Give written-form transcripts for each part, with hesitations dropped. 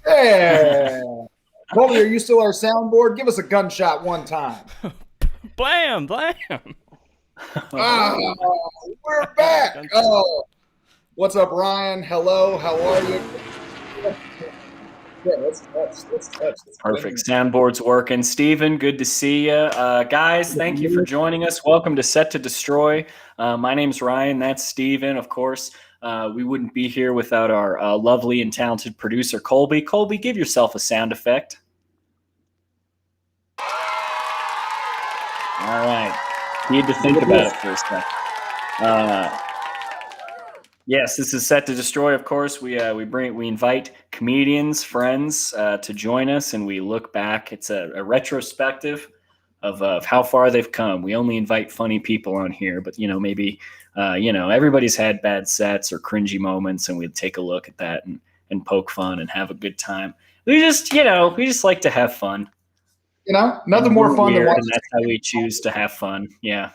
Hey, Colby, are you still our soundboard? Give us a gunshot one time. Blam, blam. We're back. Oh, what's up, Ryan? Hello, how are you? Yeah, let's touch. Perfect. Soundboard's working. Steven, good to see you. Guys, thank you for joining us. Welcome to Set to Destroy. My name's Ryan. That's Steven, of course. We wouldn't be here without our lovely and talented producer, Colby. Colby, give yourself a sound effect. All right. Need to think about it for a second. Yes, this is Set to Destroy, of course. We invite comedians, friends to join us, and we look back. It's a retrospective of how far they've come. We only invite funny people on here, but maybe everybody's had bad sets or cringy moments, and we'd take a look at that and poke fun and have a good time. We just like to have fun. Nothing more fun than watching. And that's how we choose to have fun. Yeah.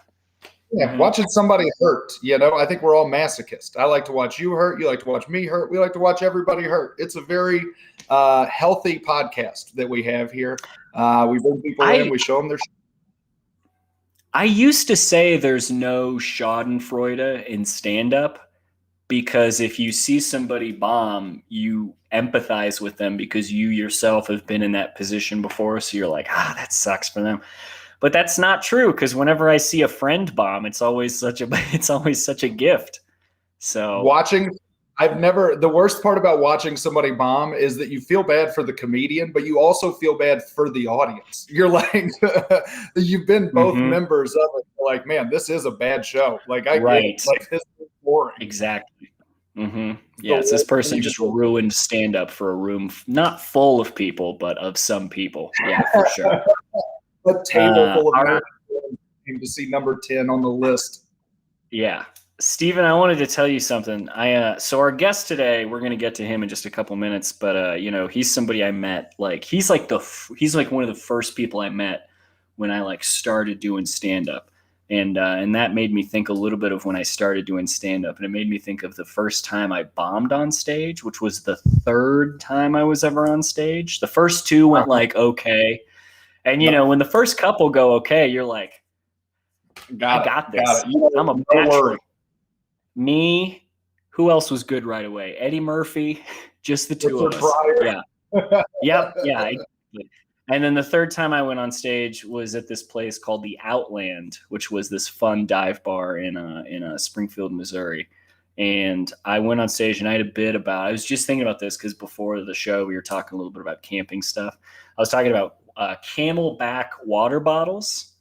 Yeah, watching somebody hurt. I think we're all masochists. I like to watch you hurt. You like to watch me hurt. We like to watch everybody hurt. It's a very healthy podcast that we have here. We bring people in. We show them their. I used to say there's no Schadenfreude in stand-up because if you see somebody bomb, you empathize with them because you yourself have been in that position before. So you're like, that sucks for them. But that's not true because whenever I see a friend bomb, it's always such a gift. So watching The worst part about watching somebody bomb is that you feel bad for the comedian, but you also feel bad for the audience. You're like, you've been both members of it. Like, man, this is a bad show. Like, I get it. Like, this is boring. Exactly. Yes, this person just ruined stand-up for a room not full of people, but of some people. Yeah, for sure. A table full of nerds came to see number 10 on the list. Yeah. Steven, I wanted to tell you something. So our guest today, we're going to get to him in just a couple minutes, but he's somebody I met. Like he's like one of the first people I met when I like started doing stand-up. And that made me think a little bit of when I started doing stand-up. And it made me think of the first time I bombed on stage, which was the third time I was ever on stage. The first two went like, okay. And, when the first couple go okay, you're like, I got this. I'm a bachelor. Me, who else was good right away? Eddie Murphy, just the two of us. Yeah. Yeah. And then the third time I went on stage was at this place called the Outland, which was this fun dive bar in Springfield, Missouri. And I went on stage and I had a bit I was just thinking about this because before the show we were talking a little bit about camping stuff. I was talking about Camelback water bottles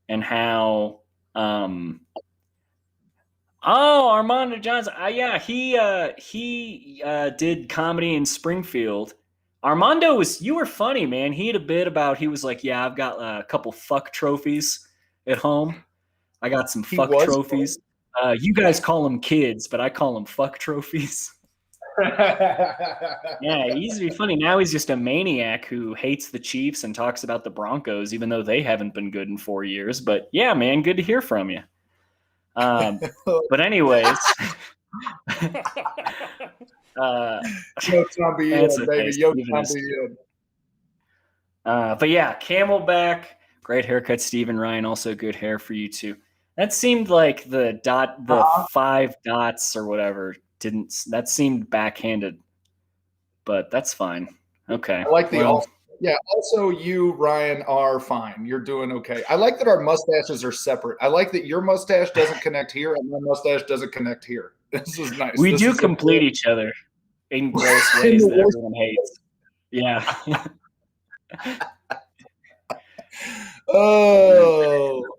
and how Armando Johnson. He did comedy in Springfield. Armando you were funny, man. He had a bit about, he was like, yeah, I've got a couple fuck trophies at home. I got some fuck trophies. You guys call them kids, but I call them fuck trophies. Yeah, he used to be funny. Now he's just a maniac who hates the Chiefs and talks about the Broncos, even though they haven't been good in 4 years. But yeah, man, good to hear from you. But anyways, but yeah, Camelback, great haircut, Stephen Ryan, also good hair for you too. That seemed like the 5 dots or whatever that seemed backhanded, but that's fine. Okay. I like also you, Ryan, are fine. You're doing okay. I like that our mustaches are separate. I like that your mustache doesn't connect here and my mustache doesn't connect here. This is nice. We do complete each other in gross ways that everyone hates. Yeah.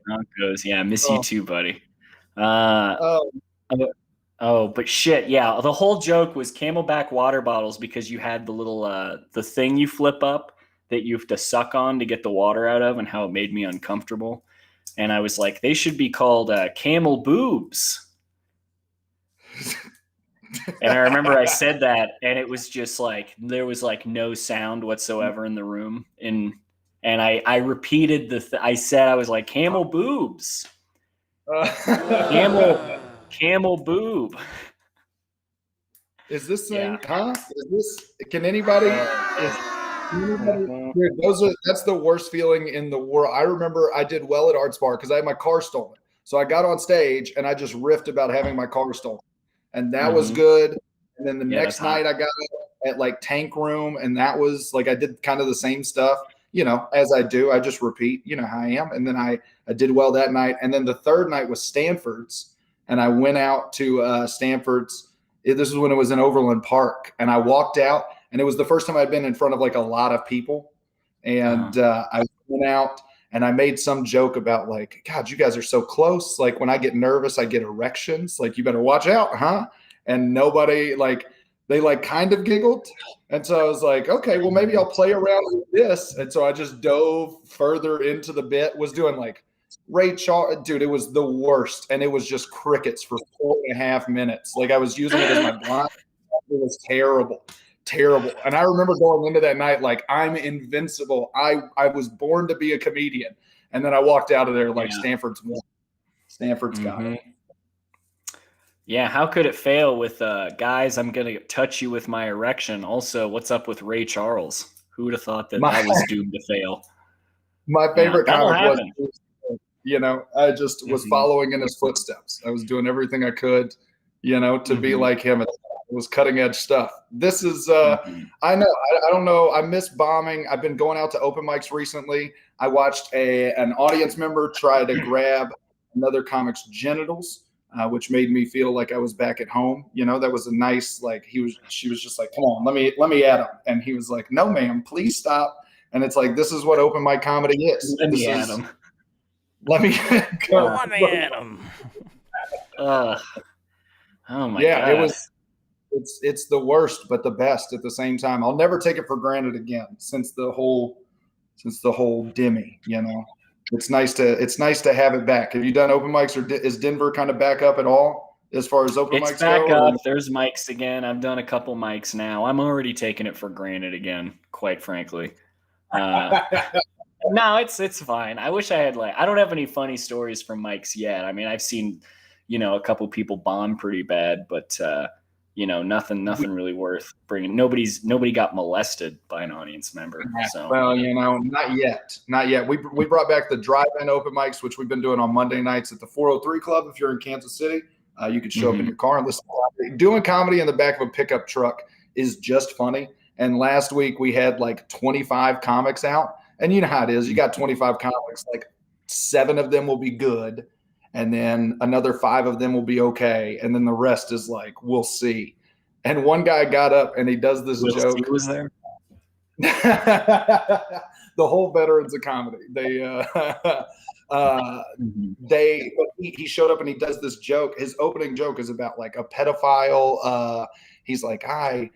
Broncos. Yeah, I miss you too, buddy. But shit, yeah. The whole joke was Camelback water bottles because you had the little the thing you flip up that you have to suck on to get the water out of, and how it made me uncomfortable. And I was like, they should be called camel boobs. And I remember I said that, and it was just like there was like no sound whatsoever in the room. And I repeated I said I was like camel boobs, camel boob. Is this thing? Yeah. Huh? Is this? Can anybody? Dude, that's the worst feeling in the world. I remember I did well at Arts Bar because I had my car stolen. So I got on stage and I just riffed about having my car stolen, and that was good. And then the next night I got at like Tank Room, and that was like I did kind of the same stuff, as I do. I just repeat, how I am. And then I did well that night. And then the third night was Stanford's, and I went out to Stanford's. This is when it was in Overland Park, and I walked out. And it was the first time I'd been in front of like a lot of people. And I went out and I made some joke about like, God, you guys are so close. Like when I get nervous, I get erections. Like you better watch out, huh? And nobody they kind of giggled. And so I was like, okay, well, maybe I'll play around with this. And so I just dove further into the bit, was doing like Ray Charles. Dude, it was the worst. And it was just crickets for 4.5 minutes. Like I was using it as my blind. It was terrible. And I remember going into that night like I'm invincible. I was born to be a comedian. And then I walked out of there like Stanford's got it. Yeah, how could it fail with guys, I'm going to touch you with my erection. Also, what's up with Ray Charles? Who would have thought that was doomed to fail? My favorite comic was, I just was following in his footsteps. I was doing everything I could, to be like him. It was cutting edge stuff. This is, I know, I don't know. I miss bombing. I've been going out to open mics recently. I watched an audience member try to grab another comic's genitals which made me feel like I was back at home. You know, that was a nice, like, she was just like, come on, let me at him. And he was like, no, ma'am, please stop. And it's like, this is what open mic comedy is. Let me at him. Let me go. Let me at him. Oh my yeah, God. it's the worst, but the best at the same time. I'll never take it for granted again since the whole Demi, you know. It's nice to have it back. Have you done open mics, or is Denver kind of back up at all as far as open mics go? It's back up. There's mics again. I've done a couple mics now. I'm already taking it for granted again, quite frankly. No, it's fine. I wish I had I don't have any funny stories from mics yet. I mean, I've seen, a couple people bomb pretty bad, but nothing really worth bringing. Nobody got molested by an audience member. So well, not yet. We brought back the drive-in open mics, which we've been doing on Monday nights at the 403 Club. If you're in Kansas City, you could show up in your car and listen to comedy. Doing comedy in the back of a pickup truck is just funny. And last week we had 25 comics out. And you know how it is. You got 25 comics, 7 of them will be good. And then another 5 of them will be okay. And then the rest is we'll see. And one guy got up and he does this joke. He was there. The whole veterans of comedy. He showed up and he does this joke. His opening joke is about a pedophile. He's like, I,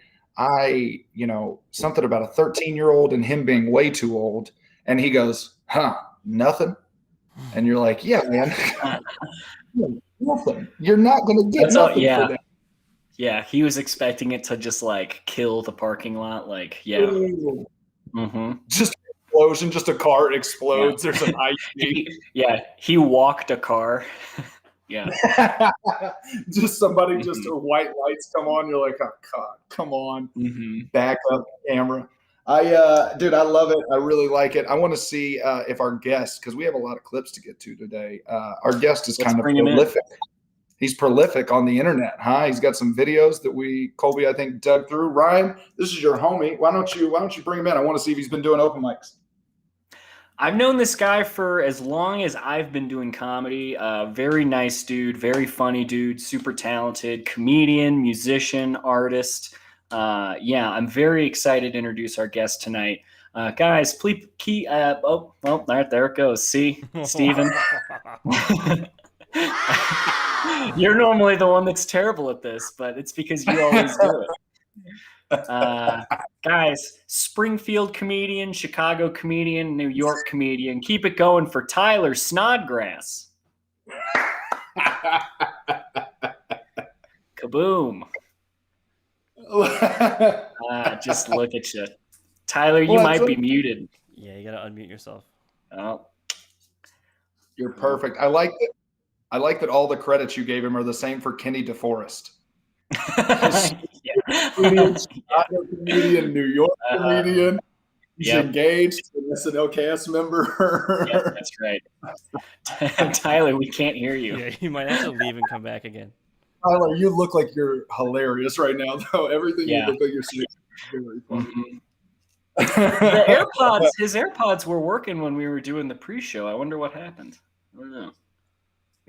something about a 13-year-old and him being way too old. And he goes, nothing. And you're like, yeah, man, nothing. You're not going to get nothing for that. Yeah, he was expecting it to just kill the parking lot. Just an explosion, just a car explodes. Yeah. There's an ice. He walked a car. Yeah. Just somebody, just white lights come on. You're like, oh God, come on. Back up camera. Dude, I love it. I really like it. I want to see if our guest, because we have a lot of clips to get to today. Our guest is kind of prolific. He's prolific on the internet, huh? He's got some videos that Colby, I think, dug through. Ryan, this is your homie. Why don't you bring him in? I want to see if he's been doing open mics. I've known this guy for as long as I've been doing comedy. Very nice dude, very funny dude, super talented, comedian, musician, artist. I'm very excited to introduce our guest tonight. Guys, please key. There it goes. See, Steven. You're normally the one that's terrible at this, but it's because you always do it. Guys, Springfield comedian, Chicago comedian, New York comedian. Keep it going for Tyler Snodgrass. Kaboom. Just look at you. Tyler, you might be muted. Yeah, you got to unmute yourself. Oh. You're perfect. I like that all the credits you gave him are the same for Kenny DeForest. Comedian, New York comedian. He's engaged, an SNL cast member. Yeah, that's right. Tyler, we can't hear you. Yeah, you might have to leave and come back again. Tyler, you look like you're hilarious right now, though. Everything you look like you're saying is very funny. His AirPods were working when we were doing the pre-show. I wonder what happened. I don't know.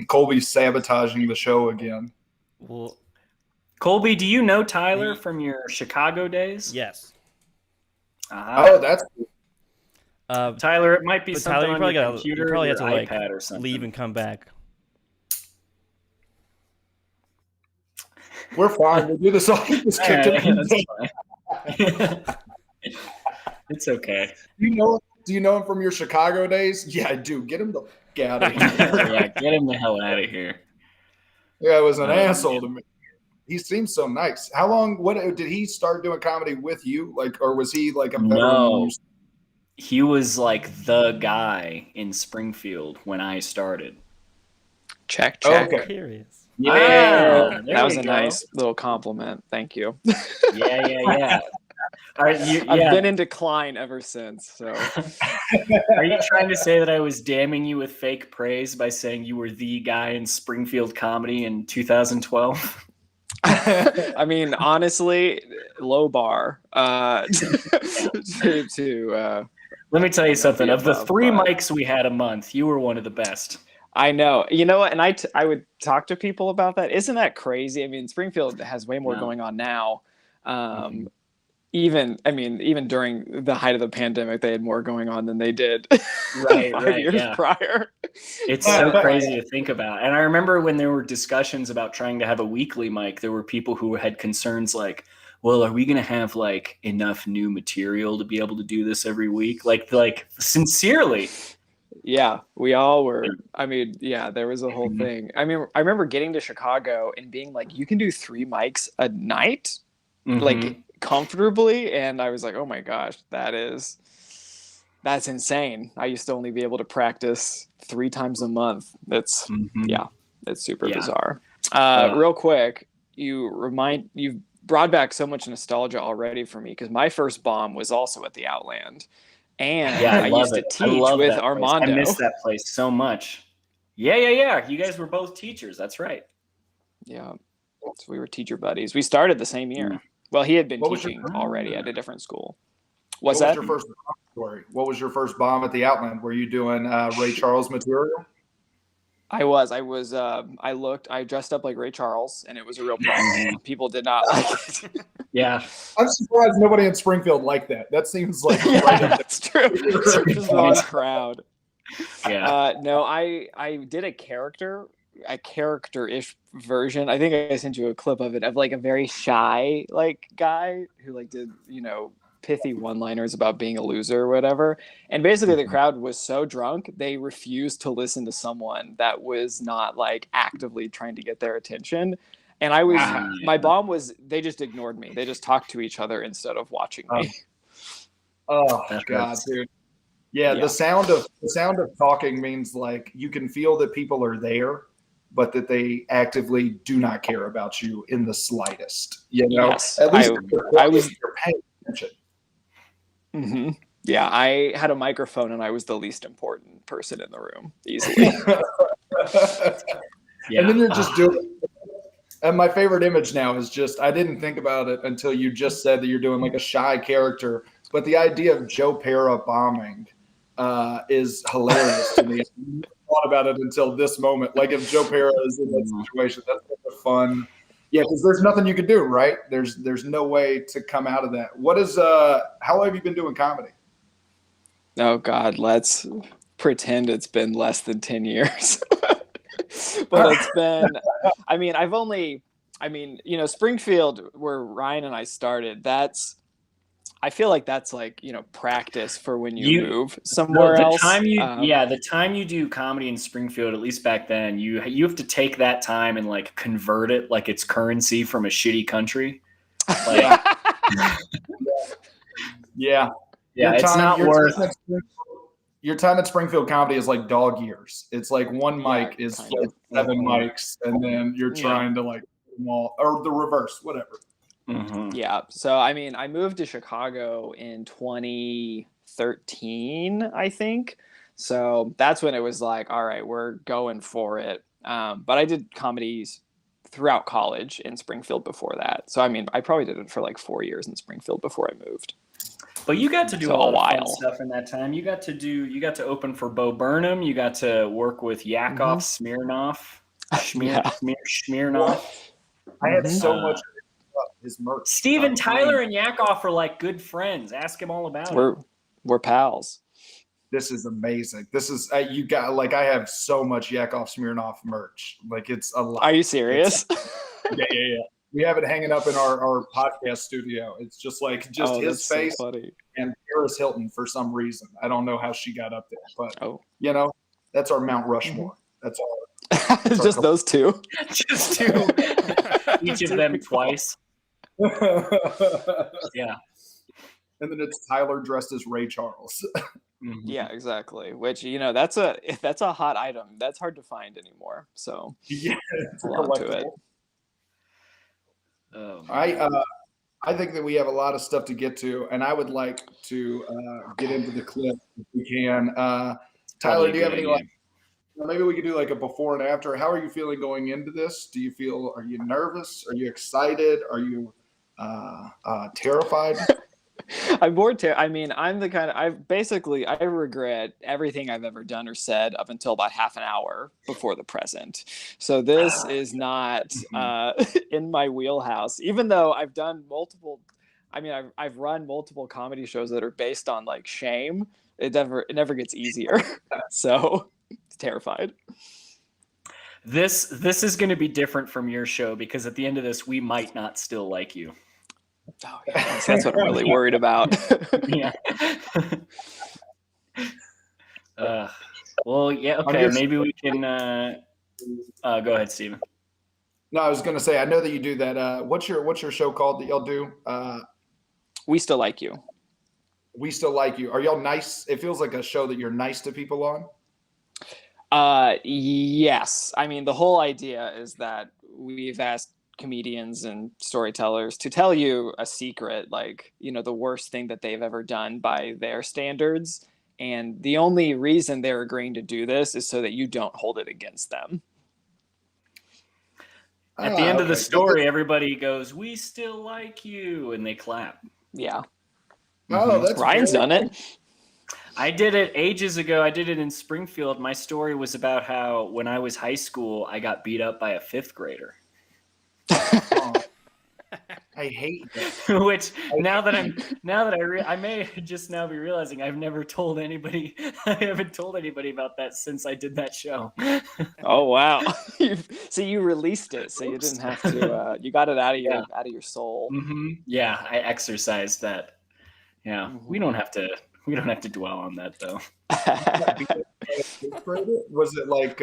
Colby's sabotaging the show again. Well, Colby, do you know Tyler from your Chicago days? Yes. Oh, that's cool. Tyler, it might be something Tyler, on your computer you probably or have to iPad or something. Leave and come back. We're fine. We'll do this all. That's fine. It's okay. Do you know him from your Chicago days? Yeah, I do. Get him the fuck out of here. Yeah, get him the hell out of here. Yeah, it was an asshole to me. He seems so nice. How long? What did he start doing comedy with you? Or was he a veteran? No, he was the guy in Springfield when I started. Check. Okay. Curious. Yeah, that was a nice little compliment. Thank you. Yeah. I've been in decline ever since. So, are you trying to say that I was damning you with fake praise by saying you were the guy in Springfield comedy in 2012? I mean, honestly, low bar. Let me tell you something. Of the 3 mics we had a month, you were one of the best. I know. You know what? And I would talk to people about that. Isn't that crazy? I mean, Springfield has way more going on now. Even during the height of the pandemic, they had more going on than they did 5 years prior. It's so crazy to think about. And I remember when there were discussions about trying to have a weekly mic, there were people who had concerns like, well, are we going to have like enough new material to be able to do this every week? Like sincerely. Yeah, we all were. I mean, yeah, there was a whole thing. I mean, I remember getting to Chicago and being like, you can do 3 mics a night, like comfortably. And I was like, oh my gosh, that's insane. I used to only be able to practice 3 times a month. It's super bizarre. Real quick, you've brought back so much nostalgia already for me because my first bomb was also at the Outland. And I used to teach with Armando. I miss that place so much. Yeah. You guys were both teachers. That's right. Yeah. So we were teacher buddies. We started the same year. Well, he had been teaching already at a different school. What was your first bomb story? What was your first bomb at the Outland? Were you doing Ray Charles material? I dressed up like Ray Charles, and it was a real problem. People did not like it. Yeah. I'm surprised nobody in Springfield liked that. That seems like that's true. Just wrong crowd. Yeah. No, I did a character-ish version. I think I sent you a clip of it of like a very shy like guy who like did, pithy one-liners about being a loser or whatever. And basically the crowd was so drunk, they refused to listen to someone that was not like actively trying to get their attention. And my bomb was, they just ignored me. They just talked to each other instead of watching me. Oh God, dude. Yeah, the sound of talking means like you can feel that people are there, but that they actively do not care about you in the slightest. Yes, at least you're paying attention. Mm-hmm. Yeah, I had a microphone and I was the least important person in the room, easily. And then you're just doing. And my favorite image now is just, I didn't think about it until you just said that you're doing like a shy character, but the idea of Joe Pera bombing is hilarious to me. I never thought about it until this moment. Like if Joe Pera is in that situation, that's like a fun. Yeah, because there's nothing you can do, right? There's no way to come out of that. What is how long have you been doing comedy? Oh God, let's pretend it's been less than 10 years. But it's been, Springfield, where Ryan and I started, I feel like that's like, practice for when you move somewhere else. The time you do comedy in Springfield, at least back then, you have to take that time and like convert it like it's currency from a shitty country. Like, yeah. It's not worth. Your time at Springfield comedy is like dog years. It's like one mic is like 7 mics, and then you're trying to like them all, or the reverse, whatever. Mm-hmm. Yeah. So, I moved to Chicago in 2013, I think. So that's when it was like, all right, we're going for it. But I did comedies throughout college in Springfield before that. So, I probably did it for like 4 years in Springfield before I moved. But you got to do a lot of fun stuff in that time. You got to open for Bo Burnham. You got to work with Yakov Smirnov. Smirnoff. I had so much his merch. Steven Tyler and Yakov are like good friends. Ask him all about it. We're pals. This is amazing. This is you got like I have so much Yakov Smirnoff merch. Like it's a lot. Are you serious? Yeah. We have it hanging up in our podcast studio. It's just like his face and Paris Hilton for some reason. I don't know how she got up there, but that's our Mount Rushmore. That's all. Just those two. Just two. Each of them twice. Yeah. And then it's Tyler dressed as Ray Charles. Yeah, exactly. Which that's a hot item. That's hard to find anymore. So yeah, it's a lot to it. I think that we have a lot of stuff to get to, and I would like to get into the clip if we can. Tyler, do you have any maybe we could do like a before and after. How are you feeling going into this? Are you nervous? Are you excited? Are you terrified? I'm bored too. I mean, I'm the kind of I regret everything I've ever done or said up until about half an hour before the present. So this is not in my wheelhouse, even though I've done multiple. I mean, I've run multiple comedy shows that are based on like shame. It never gets easier. So terrified. This is going to be different from your show because at the end of this, we might not still like you. Oh, yeah, that's what I'm really worried about. Yeah. Well, yeah. Okay. Maybe we can. Go ahead, Steven. No, I was going to say, I know that you do that. What's your show called that y'all do? We Still Like You. We Still Like You. Are y'all nice? It feels like a show that you're nice to people on. Yes. I mean, the whole idea is that we've asked comedians and storytellers to tell you a secret, like, you know, the worst thing that they've ever done by their standards. And the only reason they're agreeing to do this is so that you don't hold it against them. At the end of the story, everybody goes, "We still like you," and they clap. Yeah. Oh, that's Ryan's done it. I did it ages ago. I did it in Springfield. My story was about how when I was high school, I got beat up by a 5th grader. I hate that. Which I may just now be realizing I've never told anybody. I haven't told anybody about that since I did that show. Oh wow! So you released it, so you didn't have to. You got it out of your soul. Mm-hmm. Yeah, I exercised that. Yeah, we don't have to dwell on that though. Was it like?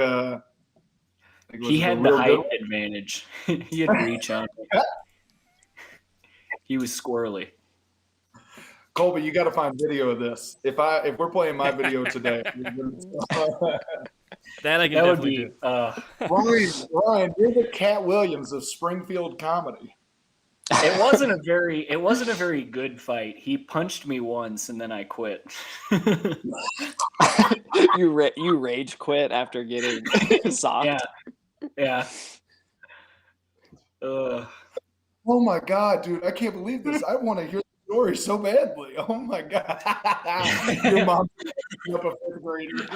He had the height advantage. He had reach on me. He was squirrely. Colby, you got to find video of this. If we're playing my video today, that would be. Do. Ryan, you're the Cat Williams of Springfield comedy. It wasn't a very good fight. He punched me once and then I quit. You rage quit after getting socked. Yeah. Oh my God, dude! I can't believe this. I want to hear the story so badly. Oh my God! Your mom up a 5th grader.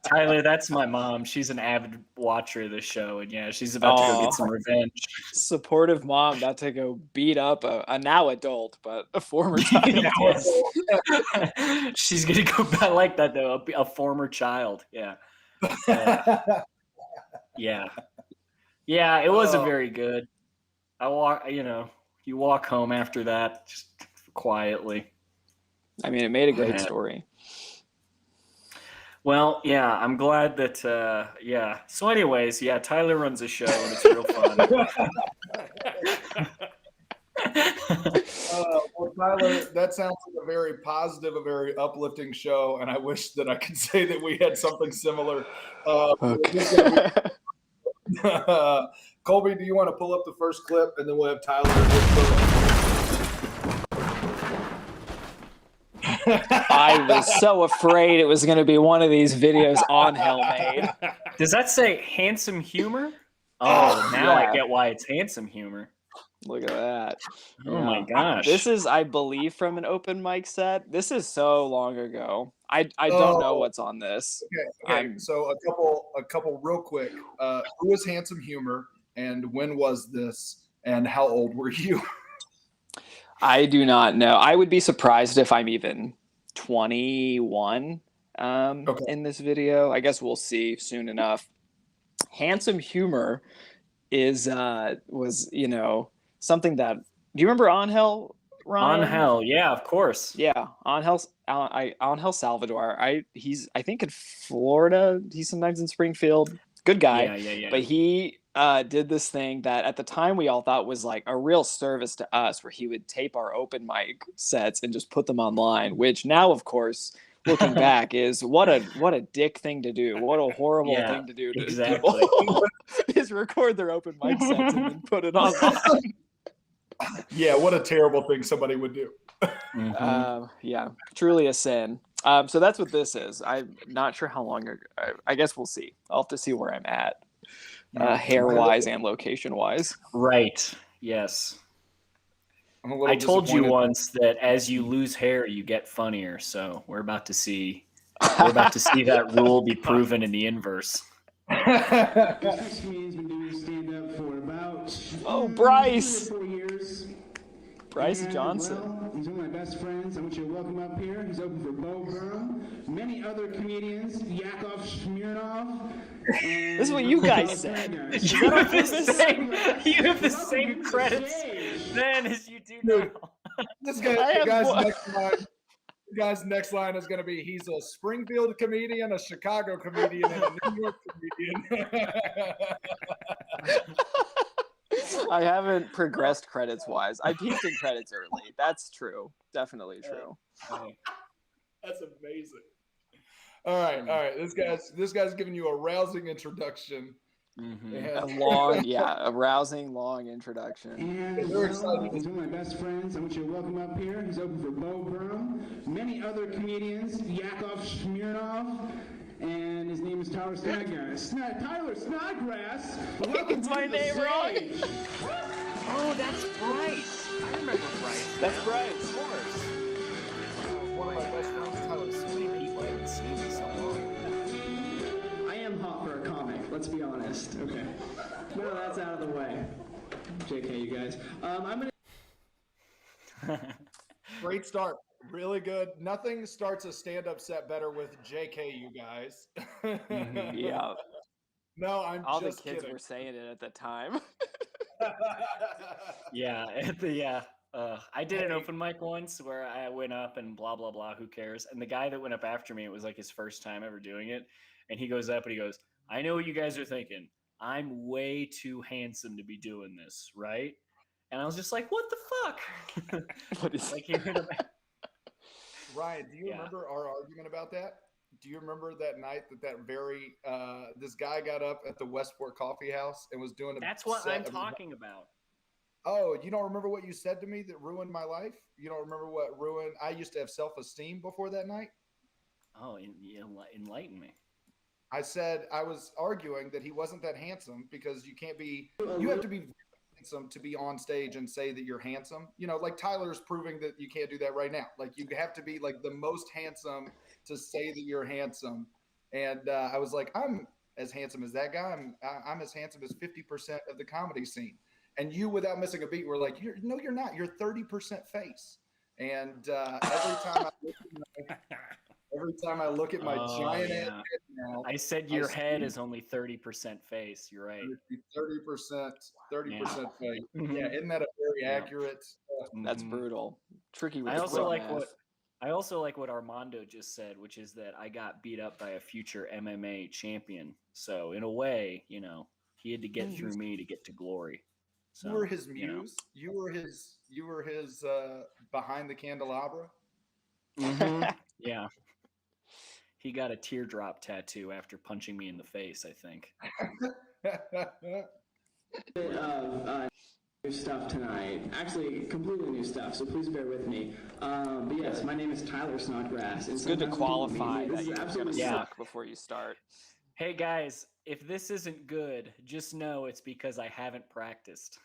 Tyler, that's my mom. She's an avid watcher of the show, and yeah, she's about to go get some revenge. Supportive mom, not to go beat up a now adult, but a former child. She's gonna go. I like that though. A former child. Yeah. Yeah, it wasn't very good. You walk home after that just quietly. I mean, it made a great story. Well, yeah, I'm glad that, So anyways, Tyler runs a show and it's real fun. Well, Tyler, that sounds like a very positive, a very uplifting show, and I wish that I could say that we had something similar. Colby, do you want to pull up the first clip, and then we'll have Tyler. I was so afraid it was going to be one of these videos Angel made. Does that say handsome humor? Oh, now I get why it's handsome humor. Look at that. Oh my gosh. This is, I believe, from an open mic set. This is so long ago. I don't know what's on this. Okay. So a couple real quick. Who was handsome humor, and when was this, and how old were you? I do not know. I would be surprised if I'm even 21 in this video. I guess we'll see soon enough. Handsome humor was something that, do you remember Angel, Ryan? Angel, yeah, of course. Yeah, Angel Salvador. I think in Florida. He's sometimes in Springfield. Good guy. Yeah. But he did this thing that at the time we all thought was like a real service to us, where he would tape our open mic sets and just put them online, which now, of course, looking back, is what a dick thing to do. What a horrible thing to do to people is record their open mic sets and then put it online. Yeah, what a terrible thing somebody would do. Yeah, truly a sin. So that's what this is. I'm not sure how long. I guess we'll see. I'll have to see where I'm at, hair wise and location wise. Right. Yes. I'm a little I told you disappointed. once that as you lose hair, you get funnier. So we're about to see that rule be proven in the inverse. This comedian's been doing stand-up for about Bryce! 3 or 4 years. Bryce And, Johnson. Well, he's one of my best friends. I want you to welcome up here. He's open for Bo Burnham. Many other comedians, Yakov Smirnov. This is what you guys said. You have the same credits then as you do now. This guy's next line is going to be, he's a Springfield comedian, a Chicago comedian, and a New York comedian. I haven't progressed credits-wise. I peaked in credits early. That's true. Definitely true. That's amazing. All right. This guy's giving you a rousing introduction. Mm-hmm. A rousing, long introduction. And They're excited. he's one of my best friends. I want you to welcome up here. He's open for Bo Burnham. Many other comedians, Yakov Smirnov. And his name is Tyler Snodgrass. Tyler Snodgrass. It's my name wrong. Oh, that's Bryce. I remember Bryce. That's Bryce, of course. One of my best friends, Tyler. So many people haven't seen me so long. I am hot for a comic, let's be honest. Okay. No, that's out of the way. JK, you guys. I'm gonna. Great start. Really good. Nothing starts a stand-up set better with JK, you guys. Yeah. No, I'm All just the kids kidding. were saying it at the time. I did an open mic once where I went up and blah, blah, blah, who cares? And the guy that went up after me, it was like his first time ever doing it. And he goes up and he goes, I know what you guys are thinking. I'm way too handsome to be doing this, right? And I was just like, what the fuck? What is like hearing about Ryan, do you remember our argument about that? Do you remember that night this guy got up at the Westport Coffee House and was doing That's what I'm talking about. Oh, you don't remember what you said to me that ruined my life? You don't remember what ruined? I used to have self-esteem before that night. Oh, enlighten me. I said I was arguing that he wasn't that handsome because you have to be handsome to be on stage and say that you're handsome. You know, like Tyler's proving that you can't do that right now. Like you have to be like the most handsome to say that you're handsome. And I was like, I'm as handsome as that guy. I'm as handsome as 50% of the comedy scene. And you, without missing a beat, were like, you're not. You're 30% face. And every time I look at my giant head now, I said your head is only 30% face. You're right. 30% face. Yeah, isn't that a very accurate? That's brutal. Tricky with I also like what Armando just said, which is that I got beat up by a future MMA champion. So in a way, you know, he had to get through me to get to glory. So, you were his muse. You were his behind the candelabra. Mm-hmm. Yeah. He got a teardrop tattoo after punching me in the face, I think. New stuff tonight. Actually, completely new stuff, so please bear with me. But yes, my name is Tyler Snodgrass. It's good to qualify that you're going to suck before you start. Hey, guys, if this isn't good, just know it's because I haven't practiced.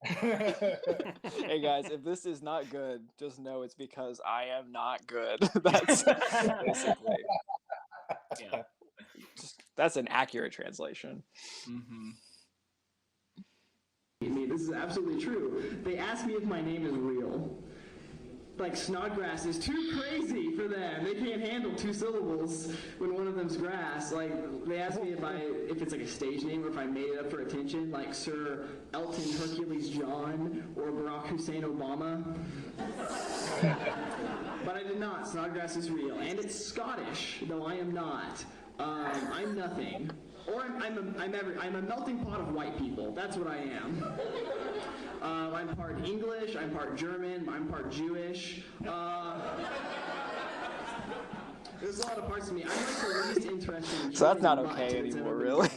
Hey, guys, if this is not good, just know it's because I am not good. That's basically... Yeah. That's an accurate translation. Mm-hmm. This is absolutely true. They ask me if my name is real. Like, Snodgrass is too crazy for them. They can't handle 2 syllables when one of them's grass. Like, they ask me if it's like a stage name or if I made it up for attention, like Sir Elton Hercules John or Barack Hussein Obama. But I did not. Snodgrass is real. And it's Scottish, though I am not. I'm nothing. Or I'm a melting pot of white people. That's what I am. I'm part English, I'm part German, I'm part Jewish. There's a lot of parts of me. I'm like the least interested in So that's not okay anymore, really.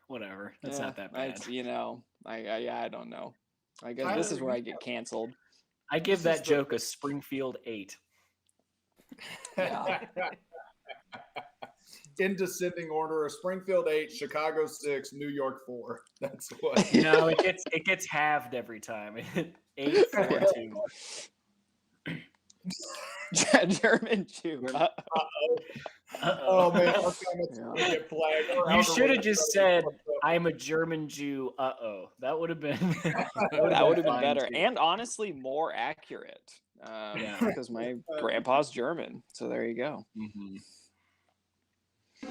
Whatever. That's not that bad. I don't know. I guess this is where I get canceled. I give that joke a Springfield 8. It's in descending order: Springfield 8, Chicago 6, New York 4. That's what. No, it gets halved every time. 8, 4, 2. German Jew. Oh man, our comments are gonna get flagged. You should have just said, "I'm a German Jew." That would have been that would have been better, and honestly more accurate. Because my grandpa's German, so there you go. Mm-hmm.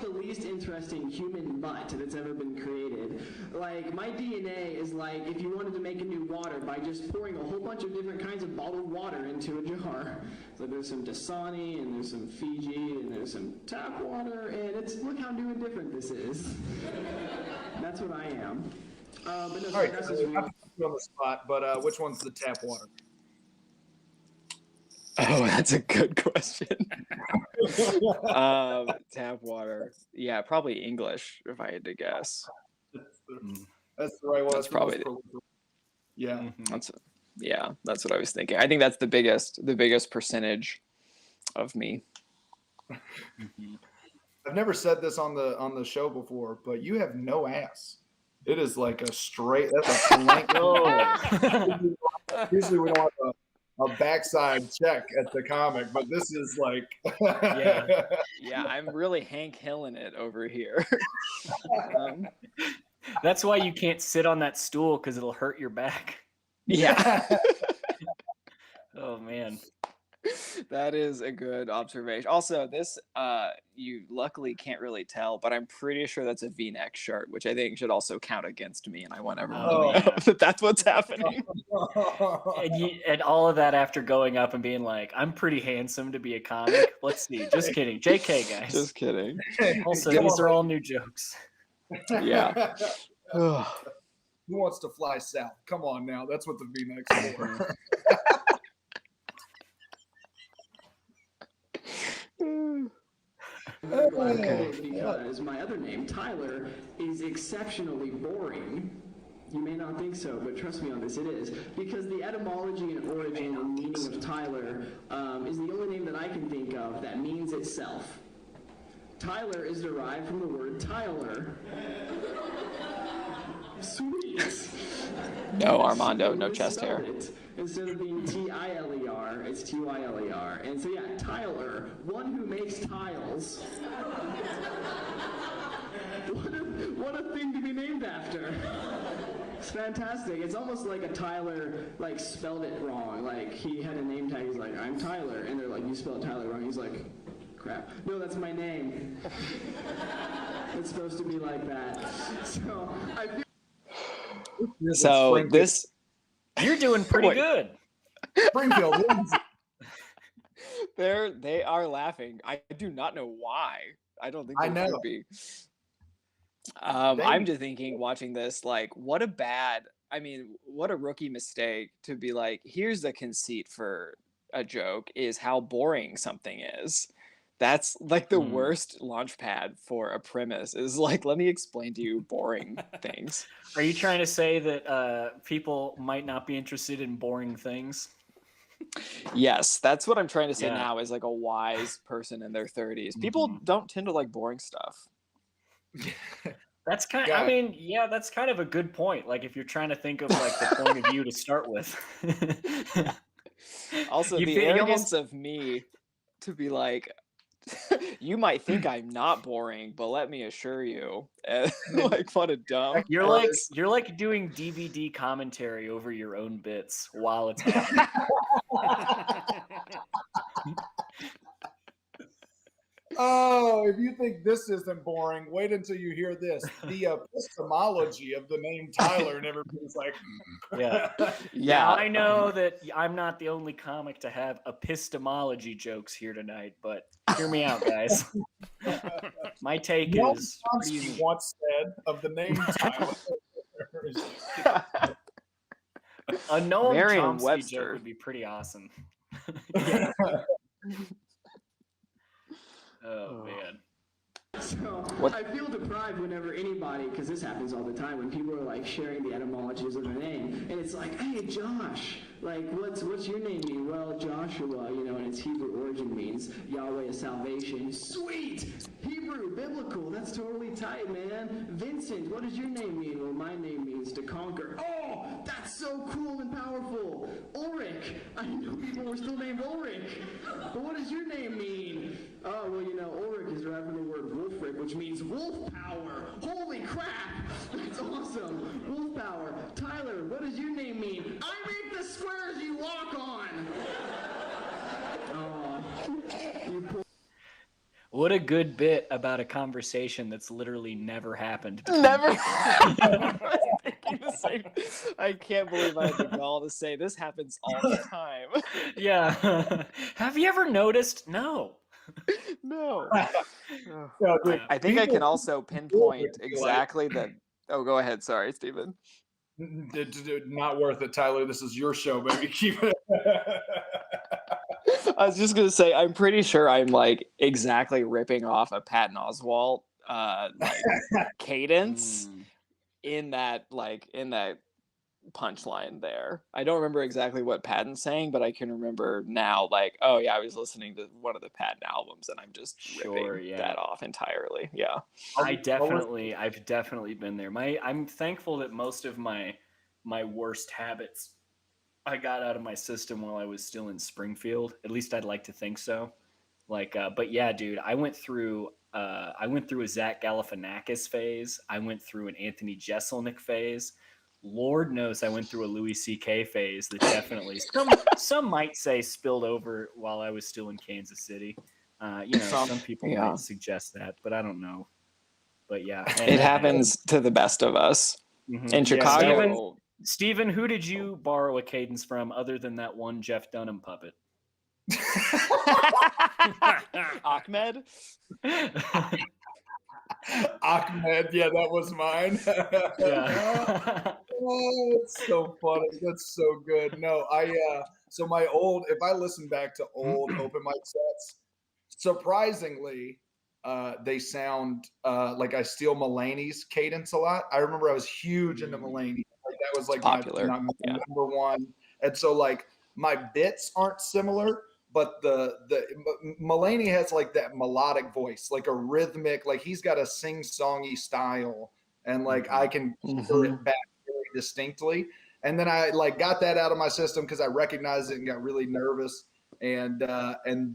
The least interesting human butt that's ever been created. Like, my DNA is like if you wanted to make a new water by just pouring a whole bunch of different kinds of bottled water into a jar. So there's some Dasani, and there's some Fiji, and there's some tap water, and look how new and different this is. That's what I am. But no, all right, I'm on the spot, but which one's the tap water? Oh, that's a good question. Tap water. Yeah, probably English, if I had to guess. That's the right one. That's probably yeah. That's what I was thinking. I think that's the biggest percentage of me. I've never said this on the show before, but you have no ass. It is like a straight. That's a blank. Usually we don't have a backside check at the comic, but this is like yeah, I'm really Hank Hilling it over here. That's why you can't sit on that stool, because it'll hurt your back. Yeah. Oh man, that is a good observation. Also, this you luckily can't really tell, but I'm pretty sure that's a V-neck shirt, which I think should also count against me, and I want everyone to know that that's what's happening. and all of that after going up and being like, "I'm pretty handsome to be a comic." Let's see. Just kidding. JK, guys. Just kidding. Also, these are all new jokes. Yeah. Who wants to fly south? Come on now. That's what the V-neck's for. Because my other name, Tyler, is exceptionally boring. You may not think so, but trust me on this, it is. Because the etymology and origin and meaning of Tyler is the only name that I can think of that means itself. Tyler is derived from the word Tyler. Sweet. No, Armando, no chest hair. Instead of being T-I-L-E-R, it's T-Y-L-E-R. And so yeah, Tyler, one who makes tiles. What a thing to be named after. It's fantastic. It's almost like a Tyler, like, spelled it wrong. Like, he had a name tag, he's like, I'm Tyler. And they're like, you spelled Tyler wrong. He's like, crap. No, that's my name. It's supposed to be like that. So, You're doing pretty good. Springfield. They are laughing. I do not know why. I don't think they would be. I'm just thinking, watching this, like, what a rookie mistake to be like, here's the conceit for a joke is how boring something is. That's like the worst launch pad for a premise, is like, let me explain to you boring things. Are you trying to say that people might not be interested in boring things? Yes, that's what I'm trying to say now, is like a wise person in their 30s. People don't tend to like boring stuff. That's kind of, that's kind of a good point. Like, if you're trying to think of like the point of view to start with. Also, the arrogance of me to be like, you might think I'm not boring, but let me assure you, like, what a dumb. You're like doing DVD commentary over your own bits while it's happening. Oh, if you think this isn't boring, wait until you hear this. The epistemology of the name Tyler, and everybody's like, yeah. Now, I know that I'm not the only comic to have epistemology jokes here tonight, but hear me out, guys. My take is once said of the name Tyler. A Noam Chomsky joke would be pretty awesome. Oh man. So I feel deprived whenever anybody, because this happens all the time, when people are like sharing the etymologies of their name, and it's like, hey Josh, like what's your name mean? Well, Joshua, and its Hebrew origin means Yahweh is salvation. Sweet! Hebrew Hebrew, biblical. That's totally tight, man. Vincent, what does your name mean? Well, my name means to conquer. Oh, that's so cool and powerful. Ulrich. I didn't know people were still named Ulrich. But what does your name mean? Oh, well, you know, Ulrich is derived from the word Wolfric, which means wolf power. Holy crap! That's awesome. Wolf power. Tyler, what does your name mean? I make the squares you walk on. Oh, you poor. What a good bit about a conversation that's literally never happened. Never. I can't believe I had the gall to say this happens all the time. Yeah. Have you ever noticed? No. No. No, dude, I think I can people- also pinpoint exactly the. Oh, go ahead. Sorry, Stephen. Not worth it, Tyler. This is your show, baby. Keep it. I was just gonna say, I'm pretty sure I'm like exactly ripping off a Patton Oswalt cadence in that punchline there. I don't remember exactly what Patton's saying, but I can remember now, like, oh yeah, I was listening to one of the Patton albums and I'm just ripping that off entirely. Yeah. I've definitely been there. I'm thankful that most of my worst habits I got out of my system while I was still in Springfield. At least I'd like to think so. Like, but yeah, dude, I went through a Zach Galifianakis phase. I went through an Anthony Jeselnik phase. Lord knows I went through a Louis C.K. phase that definitely some might say spilled over while I was still in Kansas City. Some people might suggest that, but I don't know. But yeah, it happens to the best of us. Mm-hmm. In Chicago. Steven, who did you borrow a cadence from other than that one Jeff Dunham puppet? Ahmed? Ahmed, yeah, that was mine. Yeah. Oh, it's so funny. That's so good. No, so if I listen back to old open mic sets, surprisingly, they sound like I steal Mulaney's cadence a lot. I remember I was huge into Mulaney. Like, that was like popular. my number one. And so like my bits aren't similar, but the Mulaney has like that melodic voice, like a rhythmic, like he's got a sing-songy style, and like I can hear it back very distinctly. And then I like got that out of my system because I recognized it and got really nervous. And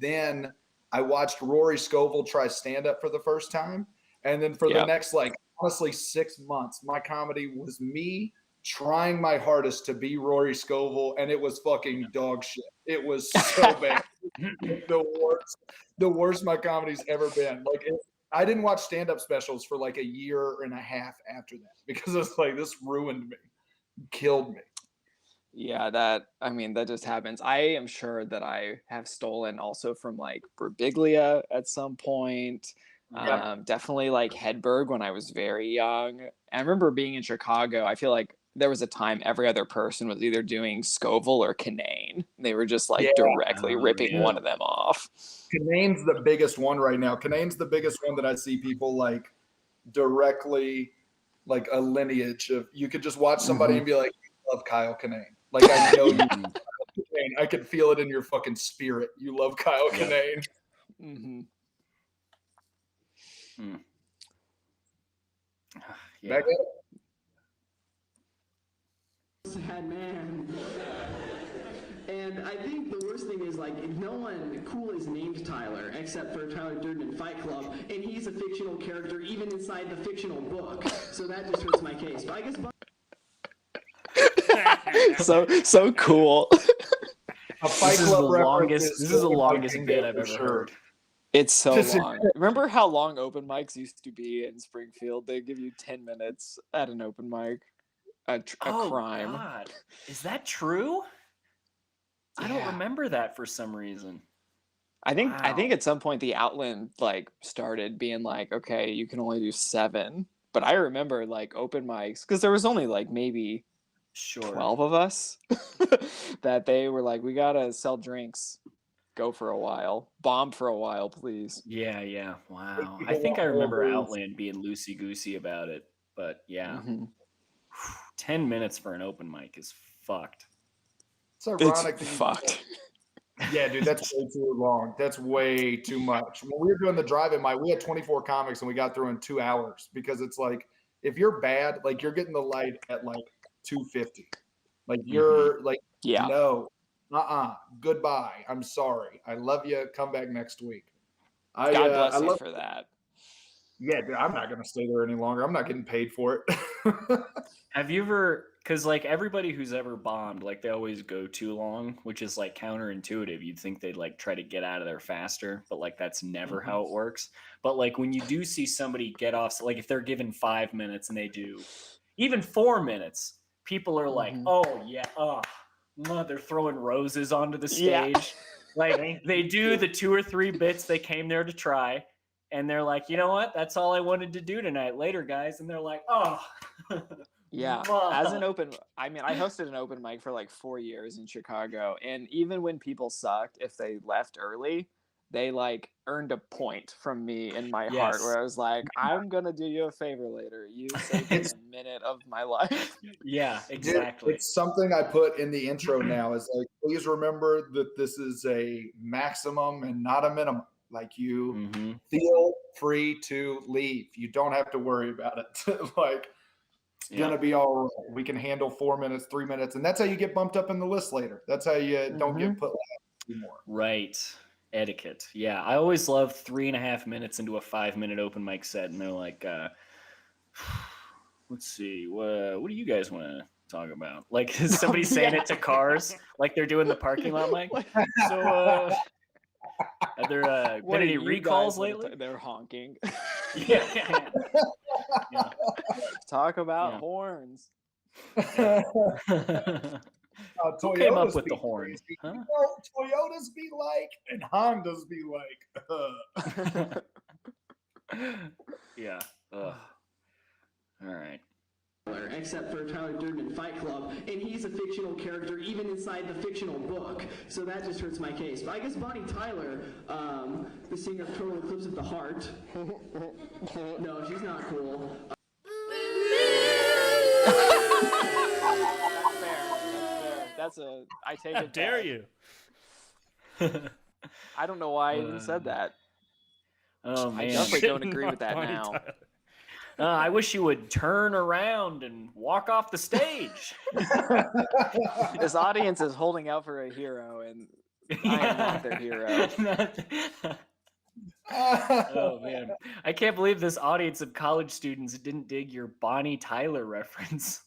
then I watched Rory Scovel try stand-up for the first time. And then for the next, like, honestly, 6 months, my comedy was me trying my hardest to be Rory Scovel, and it was fucking dog shit. It was so bad. The worst my comedy's ever been. Like, I didn't watch stand-up specials for like a year and a half after that because it's like, this ruined me, killed me. Yeah, that just happens. I am sure that I have stolen also from like Birbiglia at some point. Definitely like Hedberg when I was very young. I remember being in Chicago. I feel like there was a time every other person was either doing Scovel or Kinane. They were just like directly ripping one of them off. Kinane's the biggest one right now. Kinane's the biggest one that I see people like directly, like a lineage of. You could just watch somebody and be like, "You love Kyle Kinane." Like, I know you. I could feel it in your fucking spirit. You love Kyle Kinane. Mm-hmm. Yeah. Sad man. And I think the worst thing is, like, no one cool is named Tyler except for Tyler Durden in Fight Club, and he's a fictional character even inside the fictional book. So that just hurts my case. But I guess so cool. A Fight Club reference. This is the longest bit I've ever heard. It's so long. Remember how long open mics used to be in Springfield? They give you 10 minutes at an open mic. A crime. God. Is that true? I don't remember that for some reason. I think at some point the Outland like started being like, okay, you can only do 7. But I remember like open mics because there was only like maybe 12 of us that they were like, we gotta sell drinks, go for a while, bomb for a while, please. Yeah. Wow. I think I remember Outland being loosey goosey about it, but yeah. 10 minutes for an open mic is fucked. It's ironic. It's fucked. Yeah, dude, that's way too long. That's way too much. When we were doing the drive-in mic, we had 24 comics and we got through in 2 hours because it's like if you're bad, like you're getting the light at like 250. Like you're like, no, goodbye. I'm sorry. I love you. Come back next week. God bless you for that. Yeah, dude, I'm not going to stay there any longer. I'm not getting paid for it. Have you ever, because like everybody who's ever bombed, like they always go too long, which is like counterintuitive. You'd think they'd like try to get out of there faster, but like that's never how it works. But like when you do see somebody get off, so like if they're given 5 minutes and they do even 4 minutes, people are like, oh yeah, they're throwing roses onto the stage. Like they do the 2 or 3 bits they came there to try. And they're like, you know what? That's all I wanted to do tonight. Later, guys. And they're like, oh. Yeah. As an I hosted an open mic for like 4 years in Chicago. And even when people sucked, if they left early, they like earned a point from me in my heart where I was like, I'm going to do you a favor later. You saved a minute of my life. Yeah, exactly. It's something I put in the intro now is like, please remember that this is a maximum and not a minimum. Like you feel free to leave. You don't have to worry about it. Like it's gonna be all right. We can handle 4 minutes, 3 minutes, and that's how you get bumped up in the list later. That's how you don't get put last anymore. Right. Etiquette. Yeah. I always love 3.5 minutes into a 5-minute open mic set, and they're like, let's see, what do you guys want to talk about? Like is somebody saying it to cars, like they're doing the parking lot mic. So have there been any recalls lately? They're honking. Yeah. Talk about horns. Who came up with the horns? Huh? You know, Toyotas be like and Hondas be like. Yeah. All right. Except for Tyler Durden in Fight Club, and he's a fictional character even inside the fictional book, so that just hurts my case. But I guess Bonnie Tyler, the singer of Total Eclipse of the Heart, no, she's not cool. That's fair. That's a. I take it. How dare you? I don't know why I even said that. Oh man, I definitely don't agree with that now. I wish you would turn around and walk off the stage. This audience is holding out for a hero, and I am not their hero. Oh man, I can't believe this audience of college students didn't dig your Bonnie Tyler reference.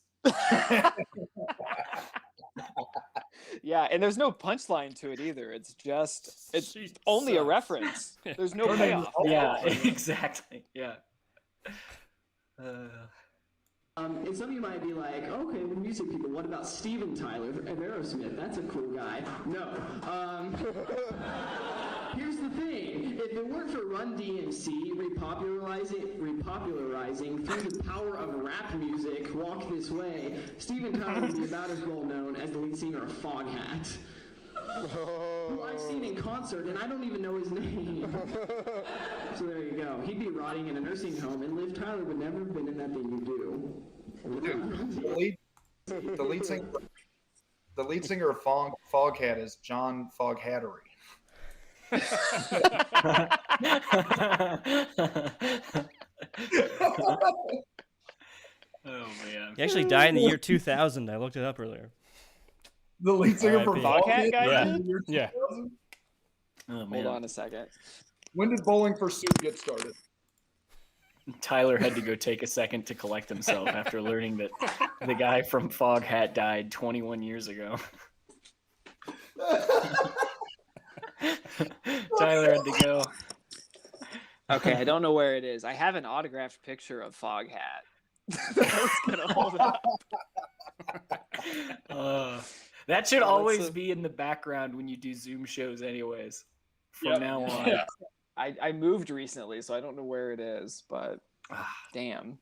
Yeah, and there's no punchline to it either. It's only a reference. There's no payoff. Yeah, exactly. Yeah. And some of you might be like, okay, the music people, what about Steven Tyler of Aerosmith? That's a cool guy. No. Here's the thing. If it weren't for Run DMC repopularizing through the power of rap music, Walk This Way, Steven Tyler would be about as well known as the lead singer of Foghat. Who I've seen in concert, and I don't even know his name. So there you go. He'd be rotting in a nursing home, and Liv Tyler would never have been in That Thing You Do. The lead singer of Foghat is John Foghattery. Oh man! He actually died in the year 2000. I looked it up earlier. The lead singer from Foghat guy? Yeah. Oh, man. Hold on a second. When did Bowling for Soup get started? Tyler had to go take a second to collect himself after learning that the guy from Foghat died 21 years ago. Tyler had to go. Okay, I don't know where it is. I have an autographed picture of Foghat. I was gonna hold it up. That should always be in the background when you do Zoom shows anyways. From now on. Yeah. I moved recently, so I don't know where it is, but damn.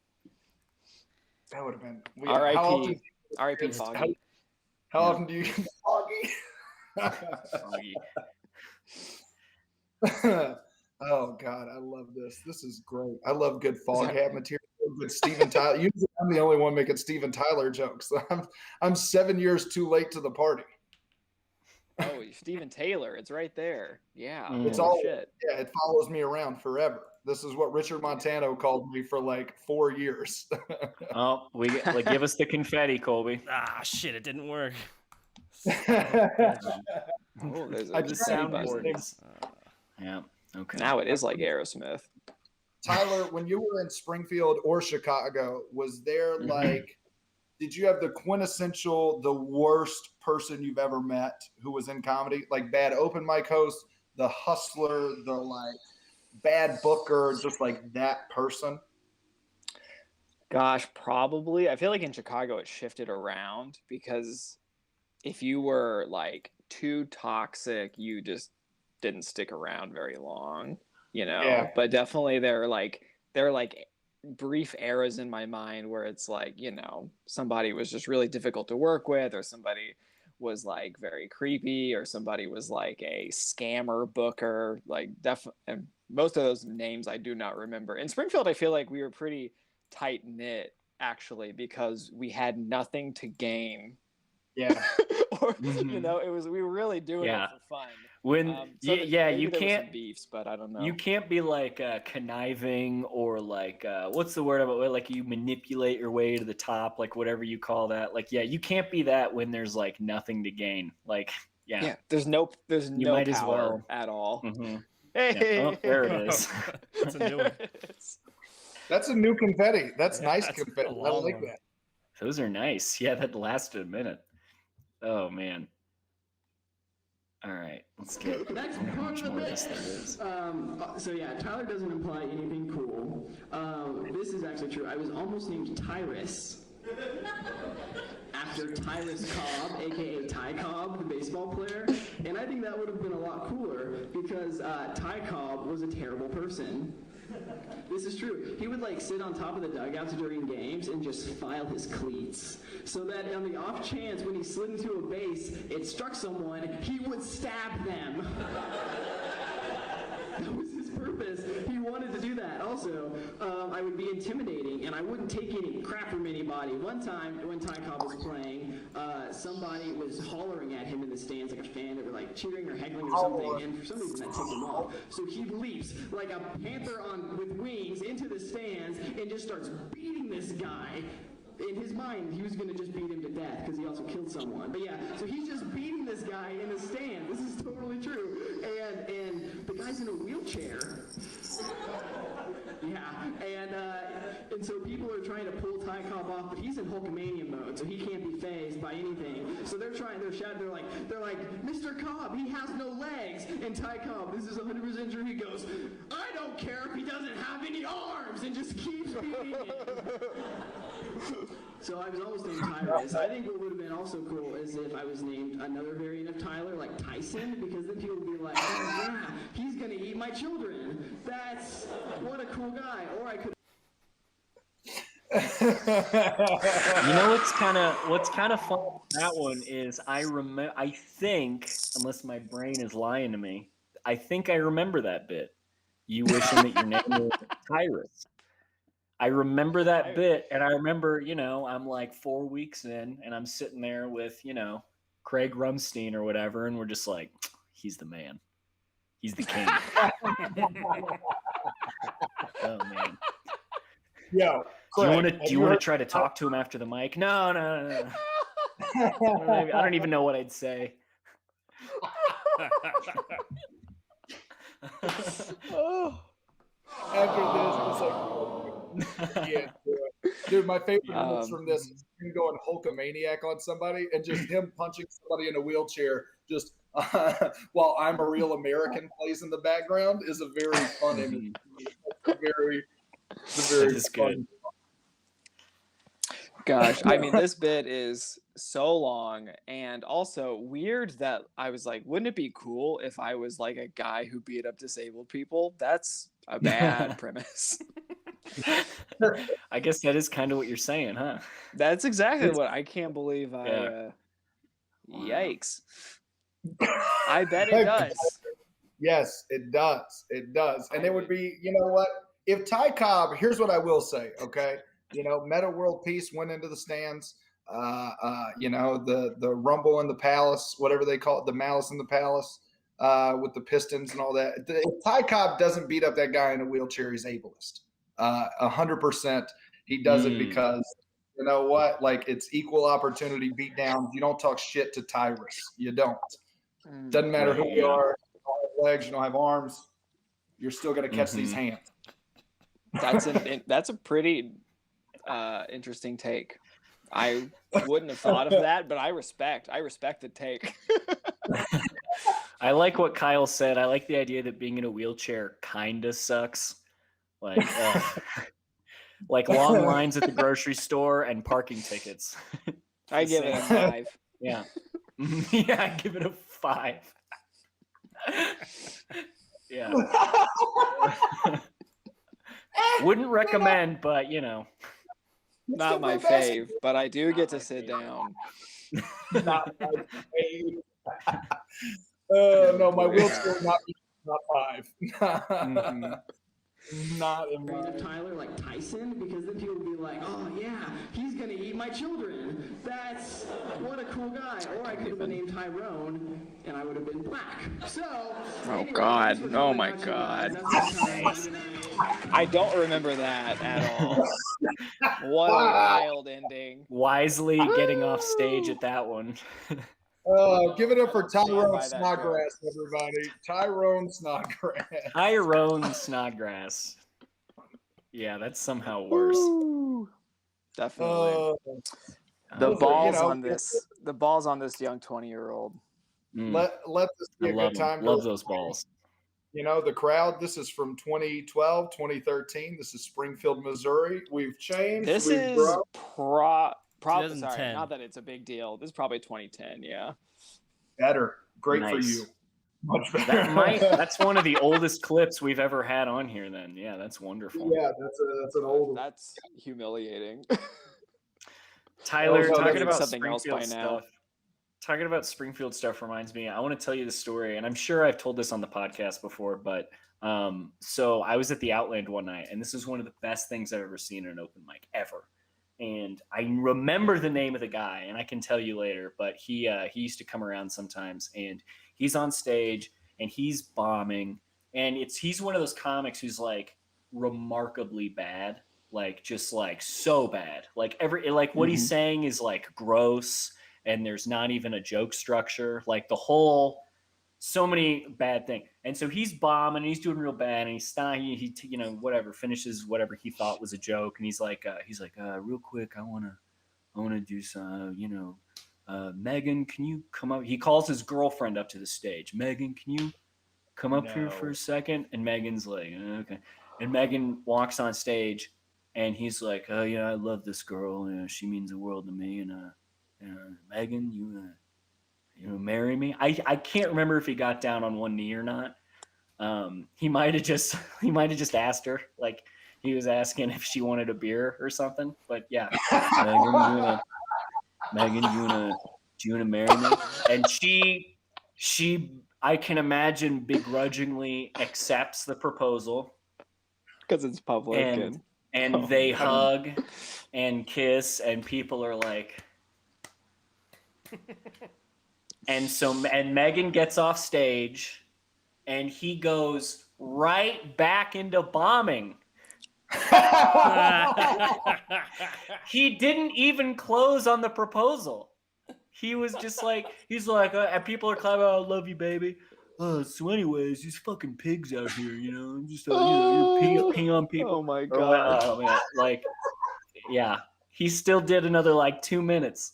That would have been... R.I.P. R.I.P. Foggy. How often do you get Foggy? Oh, God, I love this. This is great. I love good Foghat material. Good Steven Tyler. Usually I'm the only one making Steven Tyler jokes. I'm 7 years too late to the party. Oh, Steven Taylor, it's right there. Yeah, It's holy all shit. yeah, it follows me around forever. This is what Richard Montano called me for like 4 years. Oh, give us the confetti, Colby. Ah, shit, it didn't work. Oh, there's I a just soundboard. Yeah. Okay. Now it is like Aerosmith. Tyler, when you were in Springfield or Chicago, was there like, did you have the quintessential, the worst person you've ever met who was in comedy? Like bad open mic host, the hustler, the like bad booker, just like that person? Gosh, probably. I feel like in Chicago it shifted around because if you were like too toxic, you just didn't stick around very long, you know. Yeah. But definitely there are like brief eras in my mind where it's like, you know, somebody was just really difficult to work with, or somebody was like very creepy, or somebody was like a scammer booker. Like and most of those names I do not remember. In Springfield, I feel like we were pretty tight knit actually because we had nothing to gain. Yeah. Or you know, we were really doing it for fun. When so you can't some beefs, but I don't know. You can't be like conniving or like what's the word about like you manipulate your way to the top, like whatever you call that. Like you can't be that when there's like nothing to gain. Like there's no might power as well. at all. Mm-hmm. Hey, Oh, there it is. That's a new one. That's a new confetti. That's nice that's confetti. a I long like one. that. Those are nice. Yeah, that lasted a minute. Oh man. All right, let's get That's how much part of more of it. this there is. So yeah, Tyler doesn't imply anything cool. This is actually true. I was almost named Tyrus after Tyrus Cobb, aka Ty Cobb, the baseball player, and I think that would have been a lot cooler because Ty Cobb was a terrible person. This is true. He would like sit on top of the dugouts during games and just file his cleats, so that on the off chance when he slid into a base, it struck someone, he would stab them. That was his purpose. He wanted to do that. Also, I would be intimidating, and I wouldn't take any crap from anybody. One time, when Ty Cobb was playing, somebody was hollering at him in the stands, like a fan, or like cheering or heckling or something, and for some reason that ticked him off. So he leaps like a panther with wings into the stands and just starts beating this guy. In his mind, he was going to just beat him to death because he also killed someone. But yeah, so he's just beating this guy in the stand. This is totally true. And the guy's in a wheelchair. Yeah, and so people are trying to pull Ty Cobb off, but he's in Hulkamania mode, so he can't be fazed by anything. So they're shouting, they're like, Mr. Cobb, he has no legs. And Ty Cobb, this is 100% true, he goes, I don't care if he doesn't have any arms, and just keeps beating him. So I was almost named Tyrus. I think what would have been also cool is if I was named another variant of Tyler, like Tyson, because then people would be like, oh yeah, he's gonna eat my children. That's what a cool guy. Or I could. You know what's kind of fun about that one is I think, unless my brain is lying to me, I think I remember that bit. You wishing that your name was Tyrus. I remember that bit, and I remember, you know, I'm like 4 weeks in, and I'm sitting there with, you know, Craig Rumstein or whatever, and we're just like, he's the man. He's the king. Oh, man. Yeah. Do you want to try to talk to him after the mic? No. I don't even know what I'd say. After this, it's like, yeah, dude, my favorite moments from this is him going Hulkamaniac on somebody and just him punching somebody in a wheelchair just while I'm a Real American plays in the background is a very fun image. It's a very good. Gosh, I mean, this bit is so long and also weird that I was like, wouldn't it be cool if I was like a guy who beat up disabled people? That's a bad premise. I guess that is kind of what you're saying, huh? That's exactly what I can't believe. Yikes. I bet it does. Yes, it does. It does. And it would be, you know what? If Ty Cobb, here's what I will say, okay? You know, Meta World Peace went into the stands. the Rumble in the Palace, whatever they call it, the Malice in the Palace, with the Pistons and all that. If Ty Cobb doesn't beat up that guy in a wheelchair, he's ableist. 100%. He does it because you know what? Like, it's equal opportunity beat down. You don't talk shit to Tyrus. You don't. Doesn't matter who you are. You don't have legs. You don't have arms. You're still going to catch these hands. That's a pretty interesting take. I wouldn't have thought of that, but I respect the take. I like what Kyle said. I like the idea that being in a wheelchair kind of sucks. Like, like long lines at the grocery store and parking tickets. I give it a 5. Yeah. Yeah, I give it a 5. Yeah. Wouldn't recommend, but you know. Not my fave, but I do get to sit down. Not my fave. No, my wheelchair not 5. Not in Afraid of Tyler like Tyson, because then people would be like, oh yeah, he's gonna eat my children. That's what a cool guy. Or I could have been named Tyrone and I would have been black. So anyway, God. Oh my God. I don't remember that at all. What a wild ending. Wisely getting off stage at that one. Give it up for Tyrone Snodgrass, everybody. Tyrone Snodgrass. Tyrone Snodgrass. Yeah, that's somehow worse. Ooh, definitely. The balls on this young 20-year-old. Let this be a good time. Love those balls. You know, the crowd, this is from 2012, 2013. This is Springfield, Missouri. We've changed. This We've is grown. probably, 2010. sorry, not that it's a big deal. This is probably 2010, yeah. Better. Great for Nice. you. Much better. That's one of the oldest clips we've ever had on here then. Yeah, that's wonderful. Yeah, that's an old one. That's humiliating. Tyler, Oh, no, talking that's about something else by Springfield now. stuff. Talking about Springfield stuff reminds me, I want to tell you the story, and I'm sure I've told this on the podcast before, but so I was at the Outland one night, and this is one of the best things I've ever seen in an open mic ever. And I remember the name of the guy, and I can tell you later, but he used to come around sometimes, and he's on stage, and he's bombing, and he's one of those comics who's like remarkably bad, like just like so bad, like what he's saying is like gross, and there's not even a joke structure, like so many bad things. And so he's bombing, and he's doing real bad, and he whatever, finishes whatever he thought was a joke, and he's like, real quick, I wanna do some, Megan, can you come up? He calls his girlfriend up to the stage. Megan, can you come up here for a second? And Megan's like, okay. And Megan walks on stage, and he's like, oh yeah, I love this girl, she means the world to me, and Megan, you marry me? I can't remember if he got down on one knee or not. He might have just asked her, like he was asking if she wanted a beer or something. But yeah, Megan, do you wanna marry me? And she I can imagine begrudgingly accepts the proposal Because it's public. and they hug and kiss, and people are like. And Megan gets off stage, and he goes right back into bombing. He didn't even close on the proposal. He was just like, and people are clapping, I love you, baby. So anyways, these fucking pigs out here, I'm just, ping on people. Oh my God. Like, yeah, he still did another 2 minutes.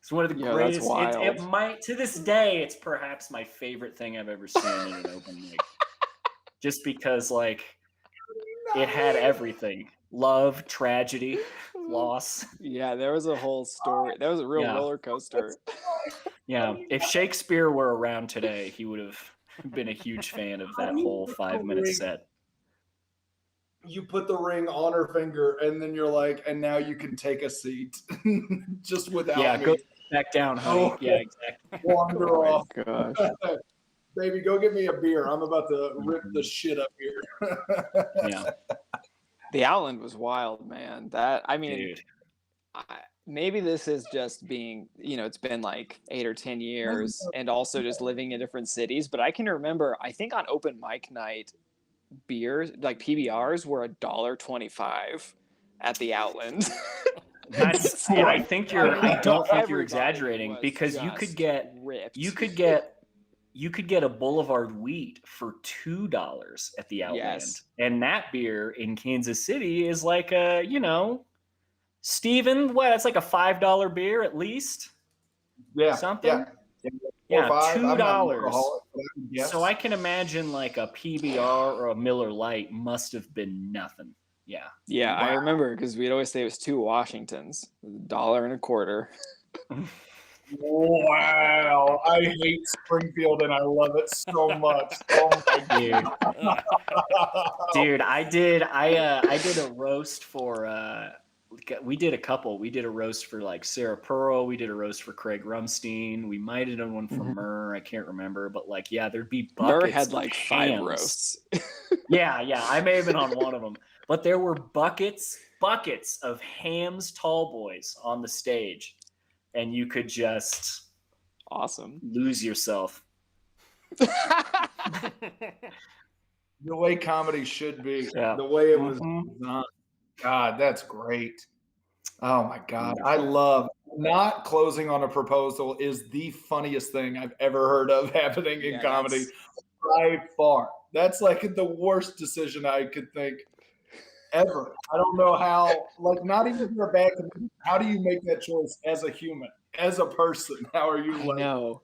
It's one of the greatest. That's wild. It might, to this day, it's perhaps my favorite thing I've ever seen in an open mic. Just because, it had everything: love, tragedy, loss. Yeah, there was a whole story. That was a real roller coaster. Yeah, if Shakespeare were around today, he would have been a huge fan of that whole 5-minute set. You put the ring on her finger, and then you're like, and now you can take a seat, just without me. Go back down, honey. Oh, yeah, exactly. Wander off. Gosh. Baby, go get me a beer. I'm about to rip the shit up here. Yeah. The Outland was wild, man. Dude. maybe this is just being, it's been like 8 or 10 years and also just living in different cities. But I can remember, I think on open mic night, beers, like PBRs, were $1.25 at the Outland. That's I don't think you're Everybody exaggerating, was because you just could get ripped. you could get a Boulevard Wheat for $2 at the Outland. Yes. And that beer in Kansas City is like a, Steven, that's like a $5 beer at least. Yeah. Something. Yeah, $2. So I can imagine like a PBR or a Miller Lite must have been nothing. Yeah. Yeah, Wow. I remember because we'd always say it was 2 Washingtons, $1.25. Wow, I hate Springfield and I love it so much. Oh my God. Dude, I did a roast for we did a couple. We did a roast for like Sarah Pearl, we did a roast for Craig Rumstein, we might have done one for Murr, I can't remember, but like there'd be buckets. Murr had like 5 roasts. yeah, I may have been on one of them. But there were buckets of Ham's Tall Boys on the stage. And you could just lose yourself. The way comedy should be, the way it was done. God, that's great. Oh my God. I love not closing on a proposal is the funniest thing I've ever heard of happening in comedy by far. That's like the worst decision I could think ever. I don't know how, like, not even for a bad comedian, how do you make that choice as a human, as a person? How are you? I know.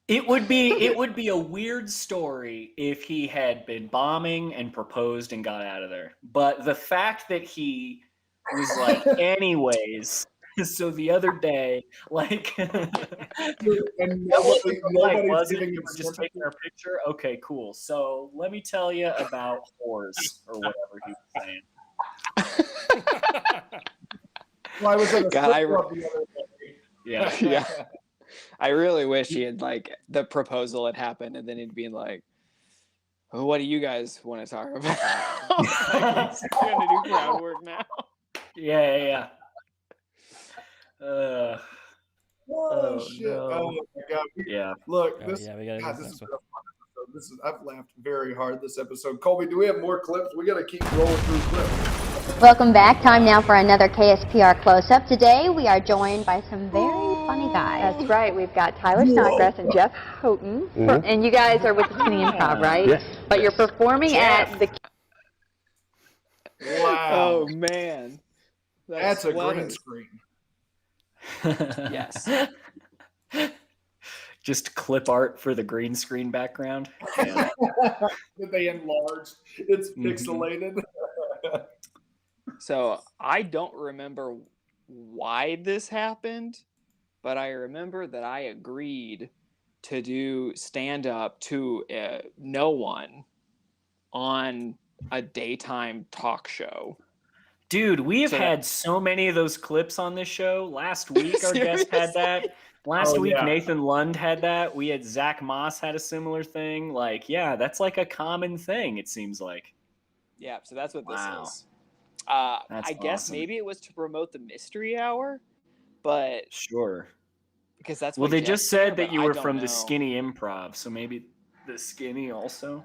It would be a weird story if he had been bombing and proposed and got out of there. But the fact that he was like, anyways, so the other day, like, and nobody's giving you just taking our picture. Okay, cool. So let me tell you about whores or whatever he was saying. Well, I was at a God, strip club the other day. Yeah. I really wish he had like the proposal had happened and then he'd be like, oh, what do you guys want to talk about? He's going to do crowd work now. Yeah. Oh shit! No. Oh my God! Yeah. Look, we gotta this is a fun episode. I've laughed very hard this episode. Colby, do we have more clips? We got to keep rolling through clips. Welcome back. Time now for another KSPR close-up. Today we are joined by some very funny guys. That's right. We've got Tyler Snodgrass and Jeff Houghton. And you guys are with the Skinny Improv, right? Yes. But you're performing at the... Wow! Oh man, That's a green screen. Yes. Just clip art for the green screen background. Yeah. That they enlarged. It's pixelated. So I don't remember why this happened, but I remember that I agreed to do stand-up to no one on a daytime talk show. Dude, we have had so many of those clips on this show. Last week, our guest had that. Last week, Nathan Lund had that. We had Zach Moss had a similar thing. Like, that's like a common thing, it seems like. Yeah, so that's what this is. That's guess awesome. maybe it was to promote the mystery hour, but sure. Because that's well, what they Jeff just said said, that you I were don't from know. the Skinny Improv, so maybe the Skinny also.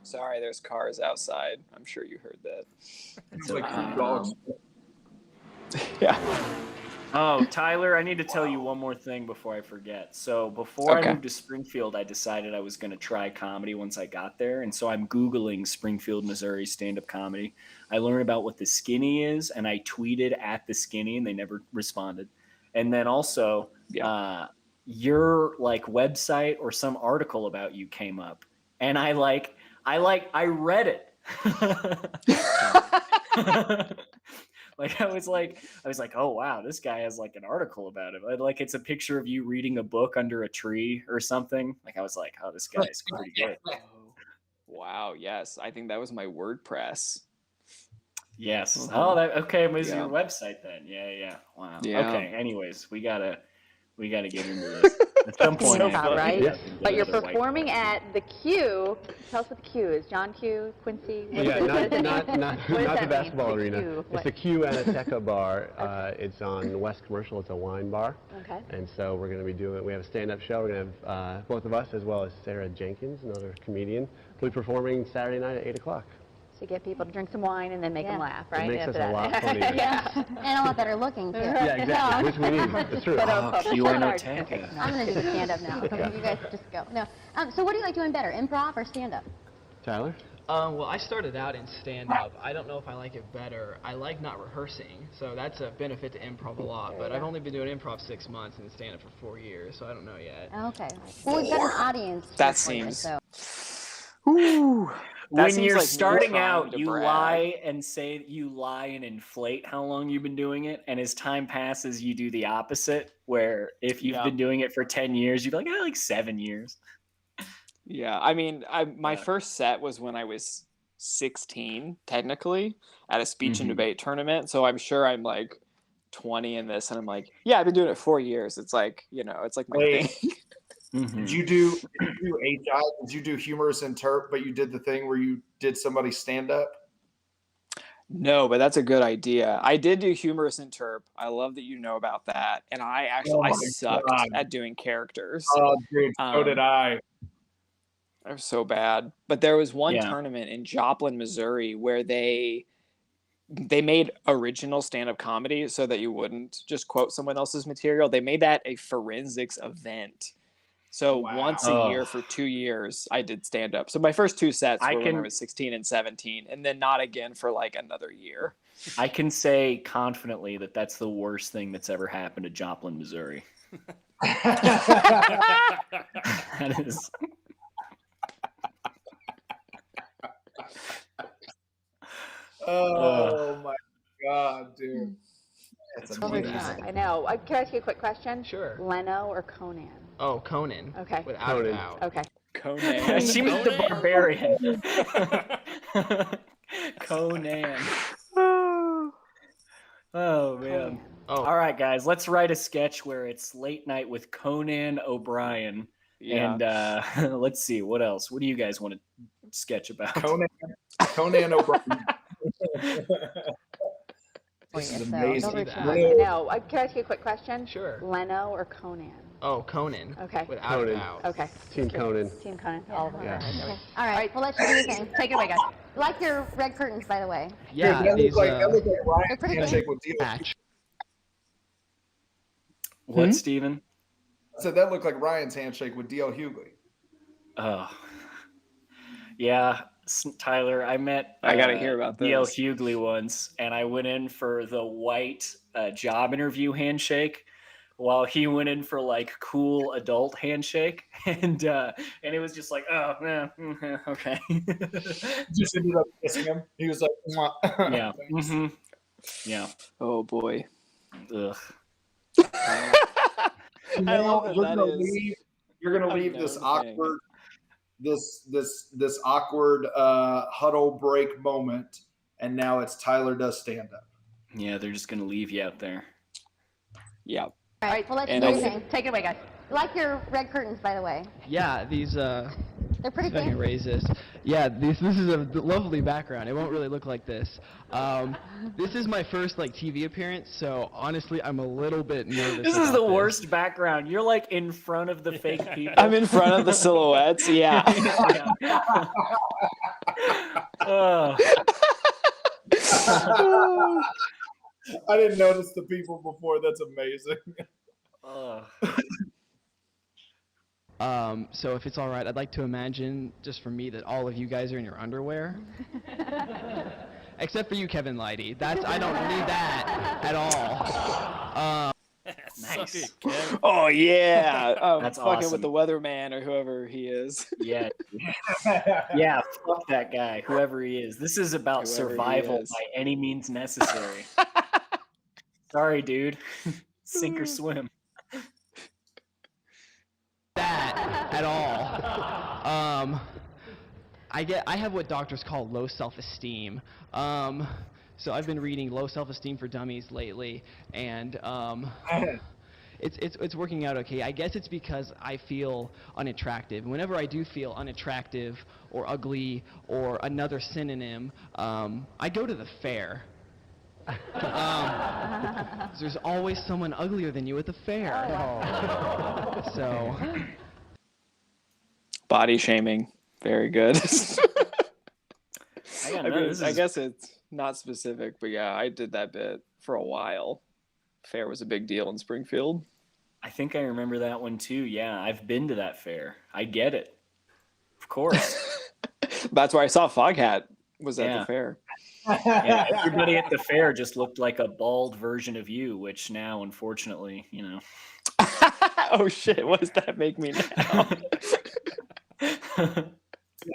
Sorry, there's cars outside. I'm sure you heard that. It's like dogs. Yeah. Oh, Tyler, I need to tell you one more thing before I forget. So before I moved to Springfield, I decided I was going to try comedy once I got there. And so I'm Googling Springfield, Missouri stand-up comedy. I learned about what the Skinny is, and I tweeted at the Skinny, and they never responded. And then also your like website or some article about you came up. And I read it. I was like, oh wow, this guy has like an article about it. Like it's a picture of you reading a book under a tree or something. Like I was like, oh, this guy's pretty good. Wow. Yes, I think that was my WordPress. Yes. Oh, okay. It was your website then. Yeah. Wow. Yeah. Okay. Anyways, we gotta get into this. At some point, So hot, right? Yes. But you're performing at the Q. Tell us what the Q is. John Q, Quincy. Yeah, not What does that the mean? basketball The arena. Q, It's what? the Q Anateca Bar. It's on West Commercial. It's a wine bar. Okay. And so we're going to be doing, we have a stand-up show. We're going to have both of us as well as Sarah Jenkins, another comedian. We'll be performing Saturday night at 8 o'clock. To get people to drink some wine and then make them laugh, right? It makes us After a lot that. funnier. Yeah. And a lot better looking, too. Yeah, exactly. Which we need. It's true. Q&A. I'm going to do the stand-up now. Okay. You guys just go. No. So what do you like doing better, improv or stand-up? Tyler? Well, I started out in stand-up. I don't know if I like it better. I like not rehearsing, so that's a benefit to improv a lot. But I've only been doing improv 6 months and stand-up for 4 years, so I don't know yet. Okay. Well, we've got an audience. That for you, seems- so. Whew. That When seems you're like me starting trying out, to you brag. lie and inflate how long you've been doing it. And as time passes, you do the opposite, where if you've been doing it for 10 years, you'd be like, like 7 years. Yeah, I mean, my first set was when I was 16, technically, at a speech and debate tournament. So I'm sure I'm like 20 in this, and I'm like, yeah, I've been doing it 4 years. It's like, it's like my thing. Did you do HI? Did you do humorous interp, but you did the thing where you did somebody stand up? No, but that's a good idea. I did do humorous interp. I love that you know about that. And I actually I sucked at doing characters. Oh, dude, so did I. I'm so bad. But there was one tournament in Joplin, Missouri, where they made original stand-up comedy so that you wouldn't just quote someone else's material. They made that a forensics event. So once a year for 2 years, I did stand-up. So my first 2 sets were when I was 16 and 17, and then not again for like another year. I can say confidently that that's the worst thing that's ever happened to Joplin, Missouri. That is... Oh my God, dude. That's amazing. I know. Can I ask you a quick question? Sure. Leno or Conan? Oh, Conan. Okay. Without a doubt. Okay. Conan. She was the barbarian. Conan. Oh, man. Oh. All right, guys, let's write a sketch where it's late night with Conan O'Brien. Yeah. And let's see, what else? What do you guys want to sketch about? Conan O'Brien. This is amazing. I know. Can I ask you a quick question? Sure. Leno or Conan? Oh, Conan. Okay. Without a doubt. Okay. Team Conan. Team Conan. All of them. Yeah. All right. Well, let's do your thing. Take it away, guys. Like your red curtains, by the way. Yeah, that these, looked like Ryan's They're pretty handshake with Deal. What, Steven? I said that looked like Ryan's handshake with D.L. Hughley. Oh. Yeah, Tyler, I met I got to hear about this. D.L. Hughley once, and I went in for the white job interview handshake while he went in for like cool adult handshake. And it was just like, oh, yeah, okay. Just ended up kissing him. He was like, mwah. Yeah. Mm-hmm. Yeah. Oh, boy. Ugh. I love that you're that gonna is leave, you're gonna a leave this known thing. awkward this awkward huddle break moment, and now it's Tyler does stand up. Yeah, they're just gonna leave you out there. Yeah. All right. Well, let's And do your I- thing. Take it away, guys. Like your red curtains, by the way. Yeah, these They're pretty if I can fancy. raise this. Yeah, this is a lovely background. It won't really look like this. This is my first like TV appearance, so honestly, I'm a little bit nervous. This is about the worst background. You're like in front of the fake people. I'm in front of the silhouettes. Yeah. Oh. I didn't notice the people before. That's amazing. Oh. So if it's all right, I'd like to imagine, just for me, that all of you guys are in your underwear. Except for you, Kevin Leidy. I don't need that at all. Nice. Oh, yeah. That's fucking awesome. with the weatherman or whoever he is. Yeah. Yeah, fuck that guy, whoever he is. This is about Whoever he survival is. by any means necessary. Sorry, dude. Sink or swim. That at all. I have what doctors call low self-esteem. So I've been reading Low Self-Esteem for Dummies lately, and it's working out okay. I guess it's because I feel unattractive. Whenever I do feel unattractive or ugly or another synonym, I go to the fair. There's always someone uglier than you at the fair. So Body shaming, very good. I guess it's not specific, but yeah, I did that bit for a while. Fair was a big deal in Springfield. I think I remember that one too. Yeah, I've been to that fair. I get it. Of course. That's why I saw Foghat was at the fair. Yeah, everybody at the fair just looked like a bald version of you, which now, unfortunately, Oh shit! What does that make me now?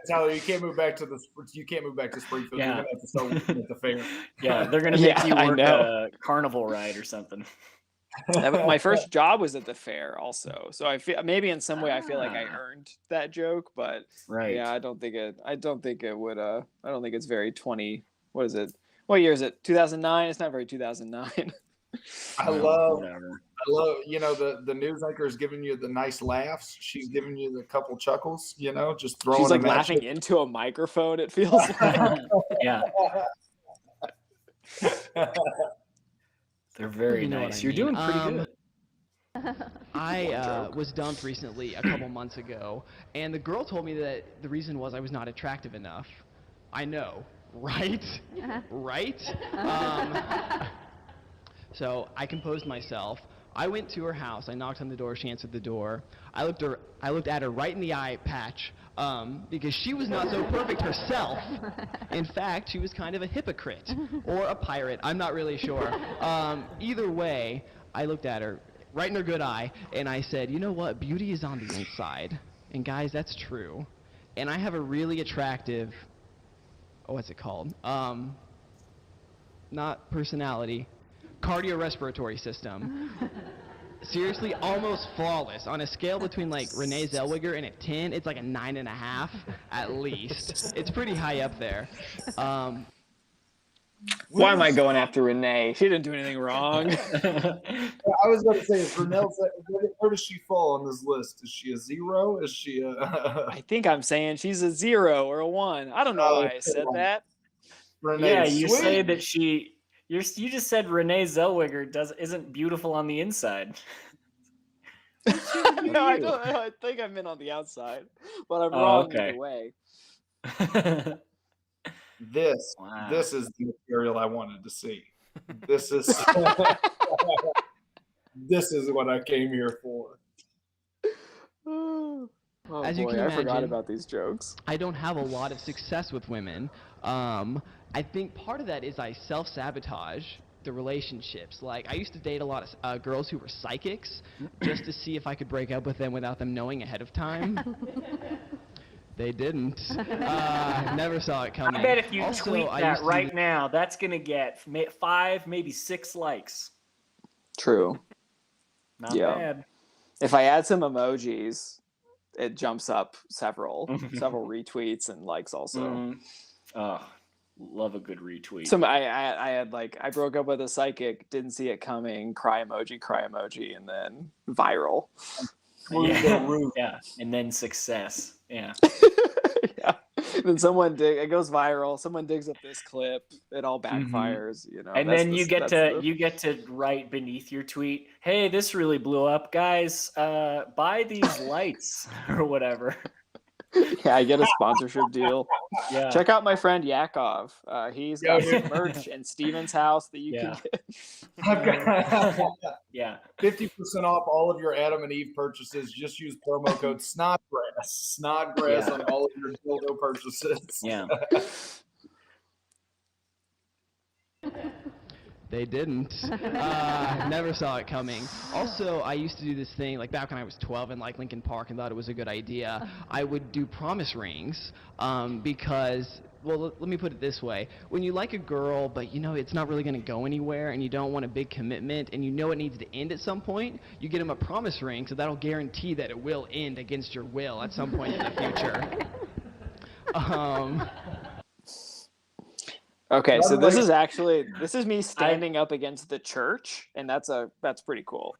Tyler, you can't move back to Springfield. Yeah. You're gonna have to start working at the fair. Yeah, they're gonna make you work a carnival ride or something. My first job was at the fair, also. So I feel maybe in some way I feel like I earned that joke, but yeah, I don't think it's very 20. What is it? What year is it? 2009. It's not very 2009. I love, the news anchor is giving you the nice laughs. She's giving you the couple chuckles, just throwing. She's like laughing into a microphone, it feels like. Yeah. They're very nice. You're doing pretty good. I was dumped recently a couple months ago, and the girl told me that the reason was I was not attractive enough. I know, right? Right? So I composed myself. I went to her house. I knocked on the door. She answered the door. I looked at her right in the eye patch because she was not so perfect herself. In fact, she was kind of a hypocrite or a pirate. I'm not really sure. Either way, I looked at her right in her good eye, and I said, you know what? Beauty is on the inside. And guys, that's true. And I have a really attractive, what's it called? Not personality. Cardiorespiratory system. Seriously, almost flawless. On a scale between like Renee Zellweger and a 10, it's like a 9.5 at least. It's pretty high up there. Why am I going after Renee? She didn't do anything wrong. I was going to say, where does she fall on this list? Is she a 0? Is she a... I think I'm saying she's a 0 or a 1. I don't know why I said that. Renee, you say that she... You just said Renee Zellweger isn't beautiful on the inside. No, I don't. I think I meant on the outside, but I'm wrong either way. This is the material I wanted to see. This is this is what I came here for. As you can imagine, I forgot about these jokes. I don't have a lot of success with women. I think part of that is I self-sabotage the relationships. Like, I used to date a lot of girls who were psychics just to see if I could break up with them without them knowing ahead of time. They didn't. Never saw it coming. I bet if you tweet that right now, that's going to get 5, maybe 6 likes. True. Not bad. If I add some emojis, it jumps up several retweets and likes also. Oh, love a good retweet. So I had I broke up with a psychic, didn't see it coming, cry emoji, and then viral. Yeah, and then success. Yeah. Yeah. Then it goes viral. Someone digs up this clip. It all backfires. And then you get to write beneath your tweet, "Hey, this really blew up, guys. Buy these lights or whatever." Yeah, I get a sponsorship deal. Yeah. Check out my friend Yakov. He's got some merch in Steven's house that you can get. Yeah. 50% off all of your Adam and Eve purchases. Just use promo code Snodgrass. Snodgrass on all of your dildo purchases. Yeah. They didn't. Never saw it coming. Also, I used to do this thing, like back when I was 12 in like Lincoln Park and thought it was a good idea. I would do promise rings because, well, let me put it this way. When you like a girl, but it's not really going to go anywhere and you don't want a big commitment and it needs to end at some point, you get them a promise ring, so that'll guarantee that it will end against your will at some point in the future. Okay, so this is me standing up against the church, and that's pretty cool.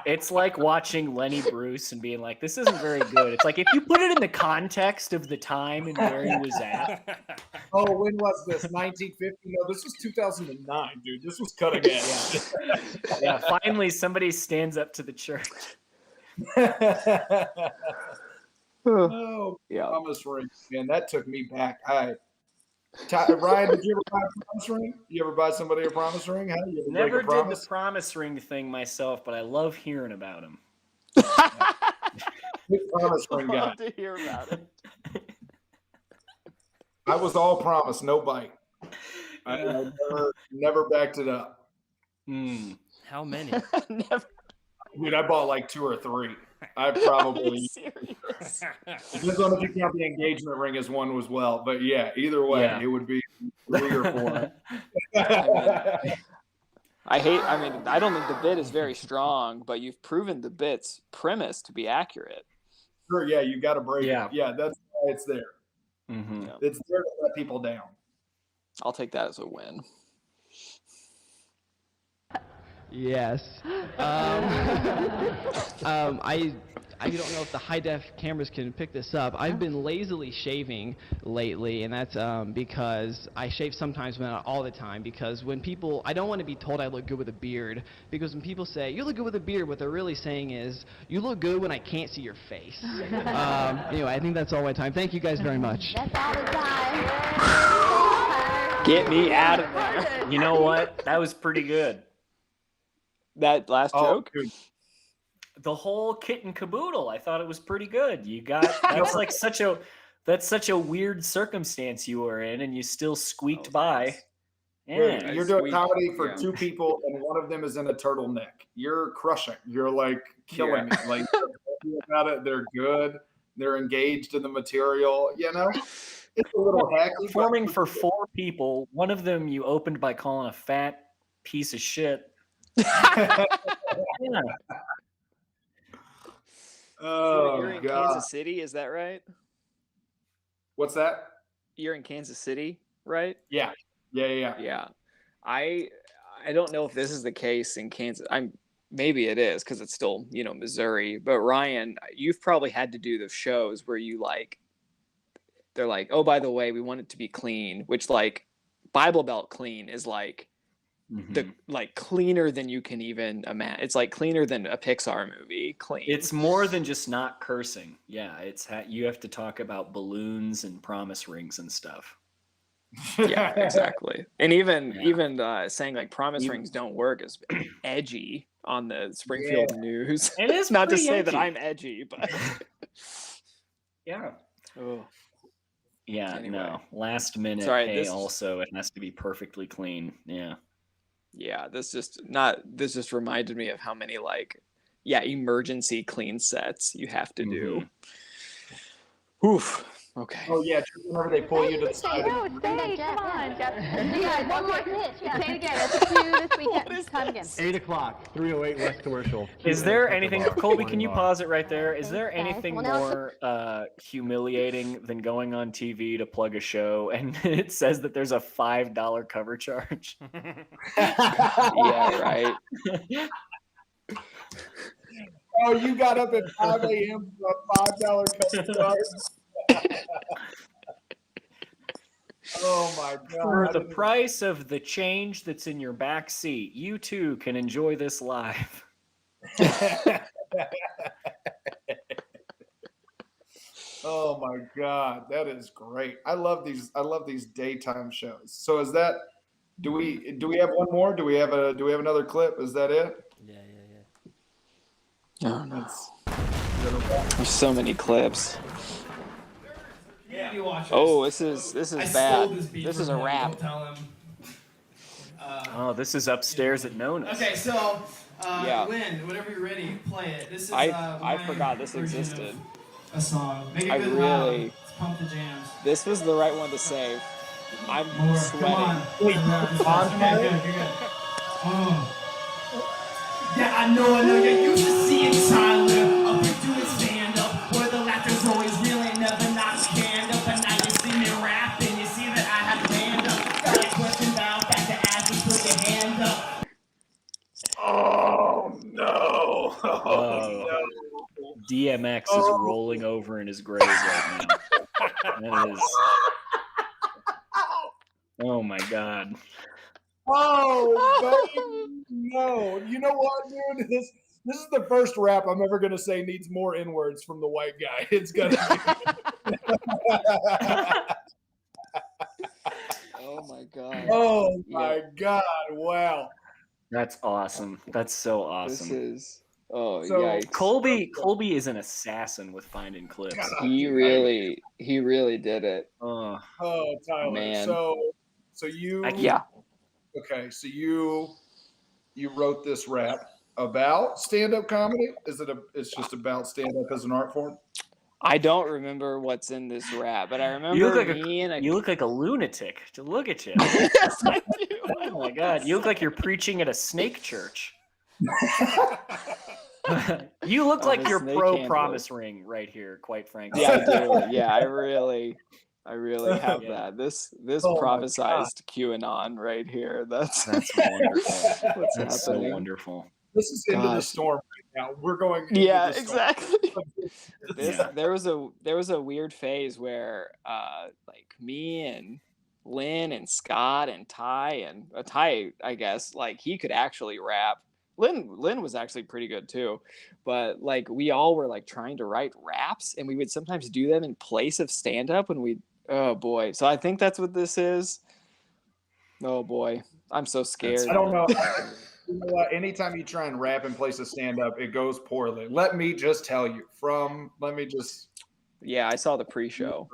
It's like watching Lenny Bruce and being like, this isn't very good. It's like if you put it in the context of the time and where he was at. Oh, when was this? 1950? No, this was 2009, dude. This was cutting edge. Yeah, finally somebody stands up to the church. Oh, yeah. Promise ring, man, that took me back. Ryan, did you ever buy a promise ring? You ever buy somebody a promise ring? How do you Never did the promise ring thing myself, but I love hearing about them. Big promise ring guy. Love to hear about it. I was all promise, no bite. I never backed it up. How many? Never. Dude, I bought like 2 or 3. I probably serious. depends on if you count the engagement ring as one as well. But yeah, either way, it would be 3 or 4. I don't think the bit is very strong, but you've proven the bit's premise to be accurate. Sure, yeah, you got to break it. Yeah, that's why it's there. Mm-hmm. It's there to let people down. I'll take that as a win. Yes. I don't know if the high-def cameras can pick this up. I've been lazily shaving lately, and that's because I shave sometimes, but not all the time, because when people, I don't want to be told I look good with a beard, because when people say, you look good with a beard, what they're really saying is, you look good when I can't see your face. Anyway, I think that's all my time. Thank you guys very much. That's all the time. Get me out of there. You know what? That was pretty good. That last joke? Dude. The whole kit and caboodle, I thought it was pretty good. You got that's like such a weird circumstance you were in, and you still squeaked by. Yeah, you're doing comedy for 2 people, and one of them is in a turtleneck. You're crushing. You're like killing it. Like about it, they're good. They're engaged in the material. You know, it's a little hacky. Performing for 4 people. One of them you opened by calling a fat piece of shit. Yeah. You're in Kansas City, is that right? What's that? You're in Kansas City, right? Yeah. I don't know if this is the case in Kansas. Maybe it is because it's still, Missouri. But Ryan, you've probably had to do the shows where they're like, oh, by the way, we want it to be clean, which like Bible Belt clean is like the cleaner than you can even imagine. It's like cleaner than a Pixar movie. Clean. It's more than just not cursing. Yeah, you have to talk about balloons and promise rings and stuff. Yeah, exactly. And even saying like promise rings don't work is edgy on the Springfield News. It is not to say edgy. that I'm edgy, but yeah. Oh. Yeah, Anyway. no. Last minute. Sorry, also it has to be perfectly clean. Yeah. Yeah, this just reminded me of how many emergency clean sets you have to do. Oof. Okay. Oh yeah, whenever they pull you to the side. No, stay. Come on, Jeff. Yeah, one more pitch. Yeah. Say it again. That's a 2 this weekend. Time again. 8 o'clock, 308 West Commercial. Is there anything, Colby, can you pause it right there? Is there anything more humiliating than going on TV to plug a show and it says that there's a $5 cover charge? Yeah, right. Oh, you got up at 5 a.m. for a $5 cover charge? Oh my God. For the price of the change that's in your back seat, you too can enjoy this live. Oh my God, that is great. I love these daytime shows. So is that do we have one more? Do we have another clip? Is that it? Yeah. Oh no. There's so many clips. Oh, this is bad. This is a rap. Oh, this is upstairs at Nona's. Okay, so Yeah. Lynn, whenever you're ready, play it. This is I my forgot this version existed. of a song. Make it I good loud. really- Let's pump the jams. This was the right one to save. I'm More. sweating. Come on. Wait, Okay, good. You're good. Oh. Yeah, I know. Yeah, you should see it, Tyler. Up here doing stand up, where the laughter's always real and never not stand up. And now you see me rapping, you see that I have band up. Got a question about back to ask, just put your hand up. DMX is rolling over in his grave right now. That is. Oh my God. Oh, baby, no. You know what, dude? This is the first rap I'm ever gonna say needs more N-words from the white guy. It's gonna be. Oh my God. Oh my God! Wow. That's awesome. That's so awesome. This is so, yikes. Colby is an assassin with finding clips. God, he really did it. Oh, Tyler. Man. So you Okay, so you wrote this rap about stand-up comedy? It's just about stand-up as an art form? I don't remember what's in this rap, but I remember you look like a lunatic. To look at you. Yes, I do. Oh my God, you look like you're preaching at a snake church. You look like you're pro promise ring right here, quite frankly. Yeah, I do. Yeah, I really have that. This prophesized QAnon right here. That's wonderful. That's so wonderful. This is into the storm right now. We're going. Yeah, exactly. There was a weird phase where like me and Lynn and Scott and Ty I guess, like, he could actually rap. Lynn was actually pretty good too, but like we all were like trying to write raps, and we would sometimes do them in place of stand up when we. Oh boy! So I think that's what this is. Oh boy, I'm so scared. I don't know. You know what? Anytime you try and rap in place of stand up, it goes poorly. Let me just tell you. Yeah, I saw the pre-show.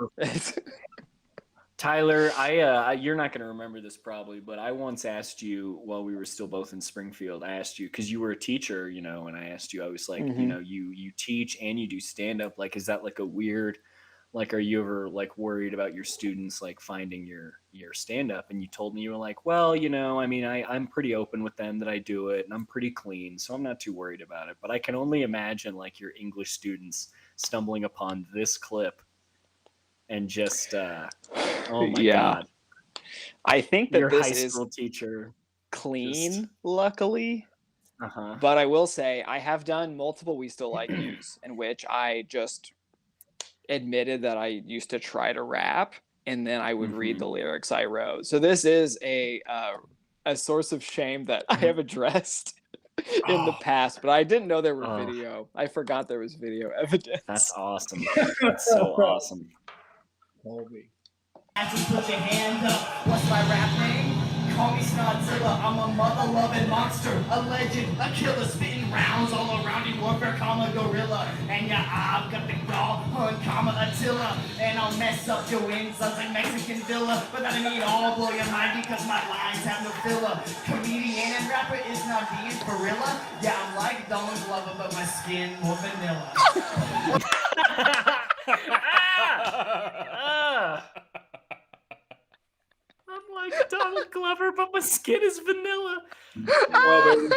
Tyler, you're not going to remember this probably, but I once asked you while we were still both in Springfield. I asked you because you were a teacher, and I asked you. I was like, you teach and you do stand up. Like, is that like a weird? Like, are you ever like worried about your students like finding your stand up? And you told me you were like, well, I mean, I'm pretty open with them that I do it, and I'm pretty clean, so I'm not too worried about it. But I can only imagine like your English students stumbling upon this clip and just oh my God. I think that your this high school is teacher clean, luckily. But I will say I have done multiple We Still Like Yous in which I just admitted that I used to try to rap, and then I would read the lyrics I wrote. So this is a source of shame that I have addressed in the past, but I didn't know there were video. I forgot there was video evidence. That's awesome. That's so awesome. Colby. Just put your hand up. What's my rap name? Call me Snodzilla. I'm a mother-loving monster, a legend, a killer, spitting rounds all around you, warfare, comma, gorilla. And yeah, I've got the gall, hunt, comma, Attila. And I'll mess up your wings like Mexican Villa. But that I need all blow your mind because my lines have no filler. Comedian and rapper is not being gorilla. Yeah, I'm like Donald Glover, but my skin more vanilla. I'm like Donald Glover, but my skin is vanilla. That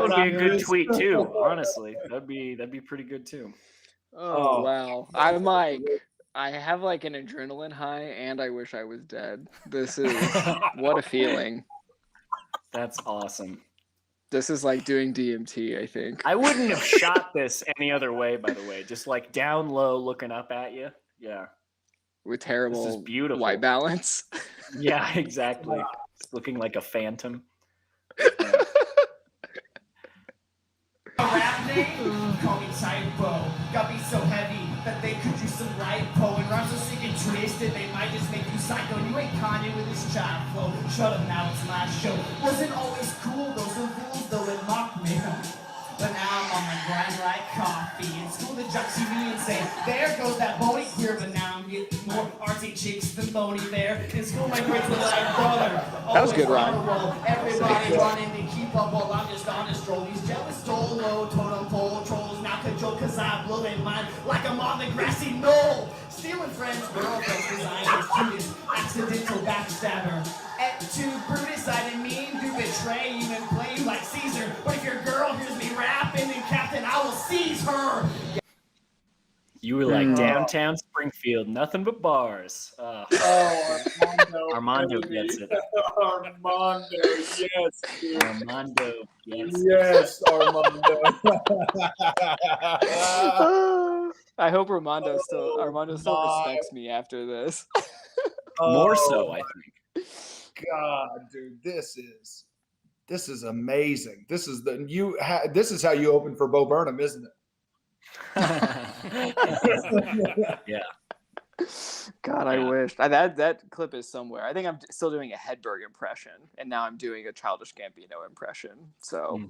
would be a good tweet too. Honestly, that'd be pretty good too. Oh wow! I have like an adrenaline high, and I wish I was dead. This is what a feeling. That's awesome. This is like doing DMT, I think. I wouldn't have shot this any other way, by the way. Just like down low, looking up at you. Yeah. With terrible this is beautiful. white balance. Yeah, exactly. It's looking like a phantom. Rap name? Call me Typo. Got me so heavy that they could use some lipo. And rhymes are sick and twisted, they might just make you psycho. You ain't Kanye with his child flow. Shut up now, it's my show. Wasn't always cool, those are fools, though it mocked me. But now I'm on my grind like coffee. In school, the jocks see me and say, there goes that bony queer. But now I'm getting more artsy chicks than bony there. In school, my grades were like brother. That was good, Ryan. Everybody running to keep up while I'm just on a stroll. These jealous dolo totem pole trolls now cajole cause I blow their mind like I'm on the grassy knoll. Stealing friends, girlfriends, designers, cutest, accidental backstabber. Et tu, Brutus, I didn't mean to betray you and play you like Caesar. But if your girl hears me rapping and Captain, I will seize her. You were like downtown Springfield, nothing but bars. Armando gets it. Armando, yes, dude. Armando gets Yes, Armando. I hope Armando still respects me after this. More so, I think. God, dude, this is amazing. This is how you open for Bo Burnham, isn't it? Yeah. God, I wish that clip is somewhere. I think I'm still doing a Hedberg impression, and now I'm doing a Childish Gambino impression. So,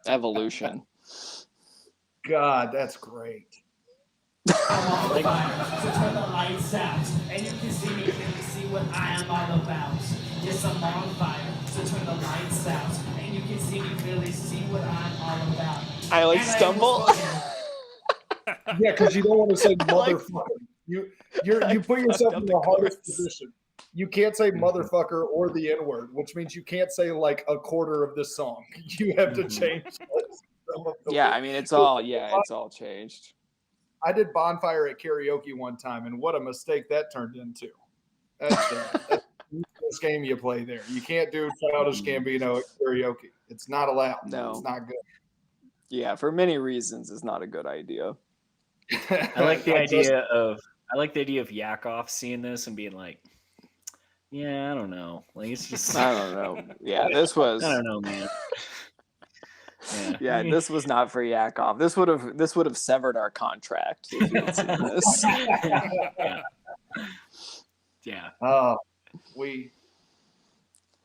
evolution. God, that's great. I'm on fire, so turn the lights out, and you can see me clearly, see what I am all about. Yes, I'm on fire, so turn the lights out, and you can see me clearly, see what I'm all about. I stumble. Yeah, because you don't want to say motherfucker. You put yourself in the hardest position. You can't say motherfucker or the N-word, which means you can't say like a quarter of this song. You have to change. It's all changed. I did Bonfire at karaoke one time, and what a mistake that turned into. That's this game you play there. You can't do Childish Gambino at karaoke. It's not allowed. No. It's not good. Yeah, for many reasons, it's not a good idea. I like the idea of Yakov seeing this and being like, yeah, I don't know. Like, it's just I don't know. Yeah, this was I don't know, man. Yeah, this was not for Yakov. This would have severed our contract if you had seen this. Yeah.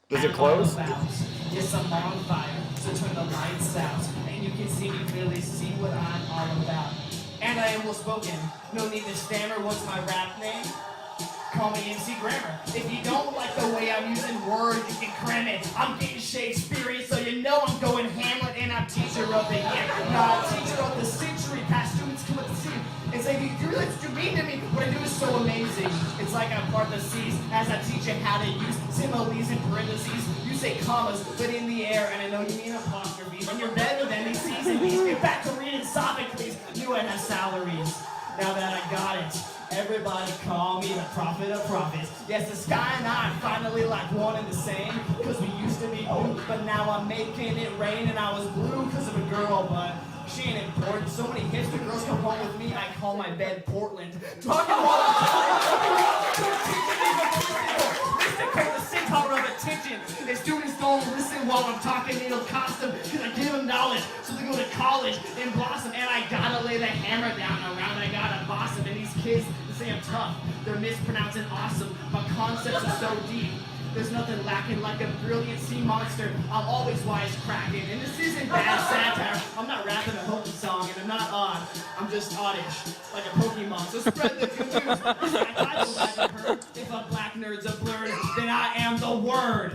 Does it close? Yes, I'm on fire, so turn the lights out, and you can see me clearly, see what I'm all about. And I am well spoken, no need to stammer. What's my rap name? Call me MC Grammar. If you don't like the way I'm using words, you can cram it. I'm getting Shakespearean, so you know I'm going Hamlet, and I'm teacher of the year. Not teacher of the century. Past students come up to see and say, you really what you mean to me? What I do is so amazing. It's like I'm part of the seas as I teach you how to use similes and parentheses. You say commas, but in the air, and I know you mean apostrophes. And you're better than these seasons. Get back to reading Sophocles. Knew I'd have salaries. Now that I got it, everybody call me the prophet of prophets. Yes, the sky and I are finally like one and the same, because we used to be blue, but now I'm making it rain, and I was blue because of a girl, but she ain't important. So many hipster girls come home with me, I call my bed Portland. Talking while I'm mystical, the centaur of attention. The students don't listen while I'm talking, they don't cost them, because I give them knowledge, so they go to college and blossom, and I gotta lay the hammer down around, I gotta boss them, and these kids, they say I'm tough, they're mispronouncing awesome, my concepts are so deep. There's nothing lacking like a brilliant sea monster. I'm always wisecracking. And this isn't bad satire. I'm not rapping a Hopi song, and I'm not odd. I'm just oddish, like a Pokemon. So spread the good news. I title I've heard. If a black nerd's a blurred, then I am the word.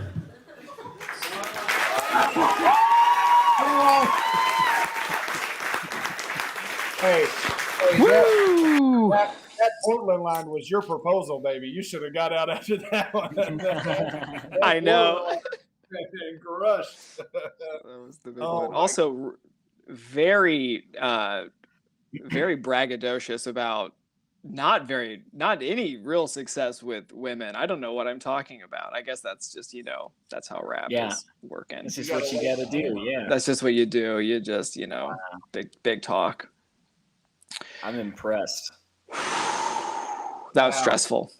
Hey, Woo! That Portland line was your proposal, baby. You should have got out after that one. I know. And crushed. That was the big one. Also, very braggadocious about not any real success with women. I don't know what I'm talking about. I guess that's just, that's how rap is working. This is what you got to do. Yeah. That's just what you do. You just, big talk. I'm impressed. That was stressful.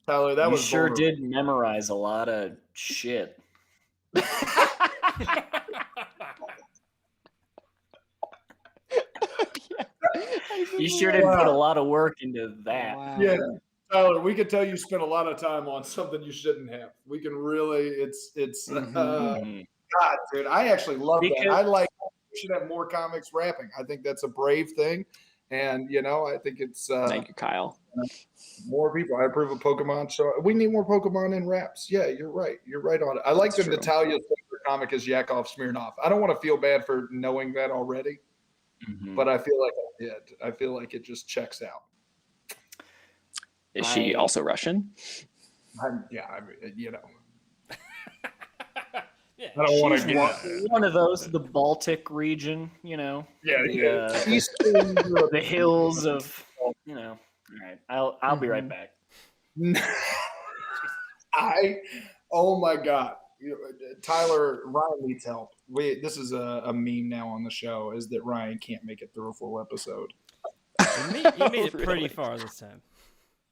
Tyler, that was sure did memorize a lot of shit. You sure did put a lot of work into that. Wow. Yeah, Tyler, we could tell you spent a lot of time on something you shouldn't have. We can really, God, dude, I actually love that. I like, we should have more comics rapping. I think that's a brave thing. And, I think it's... Thank you, Kyle. More people. I approve of Pokemon. So we need more Pokemon in raps. Yeah, you're right. You're right on it. I like that Natalia's favorite comic is Yakov Smirnov. I don't want to feel bad for knowing that already, but I feel like I did. I feel like it just checks out. Is she also Russian? I don't want She's to one of those, the Baltic region, you know. Yeah, The hills of, you know. All right, I'll be right back. Oh my God, Tyler, Ryan needs help. This is a meme now on the show, is that Ryan can't make it through a full episode. He made it pretty far this time.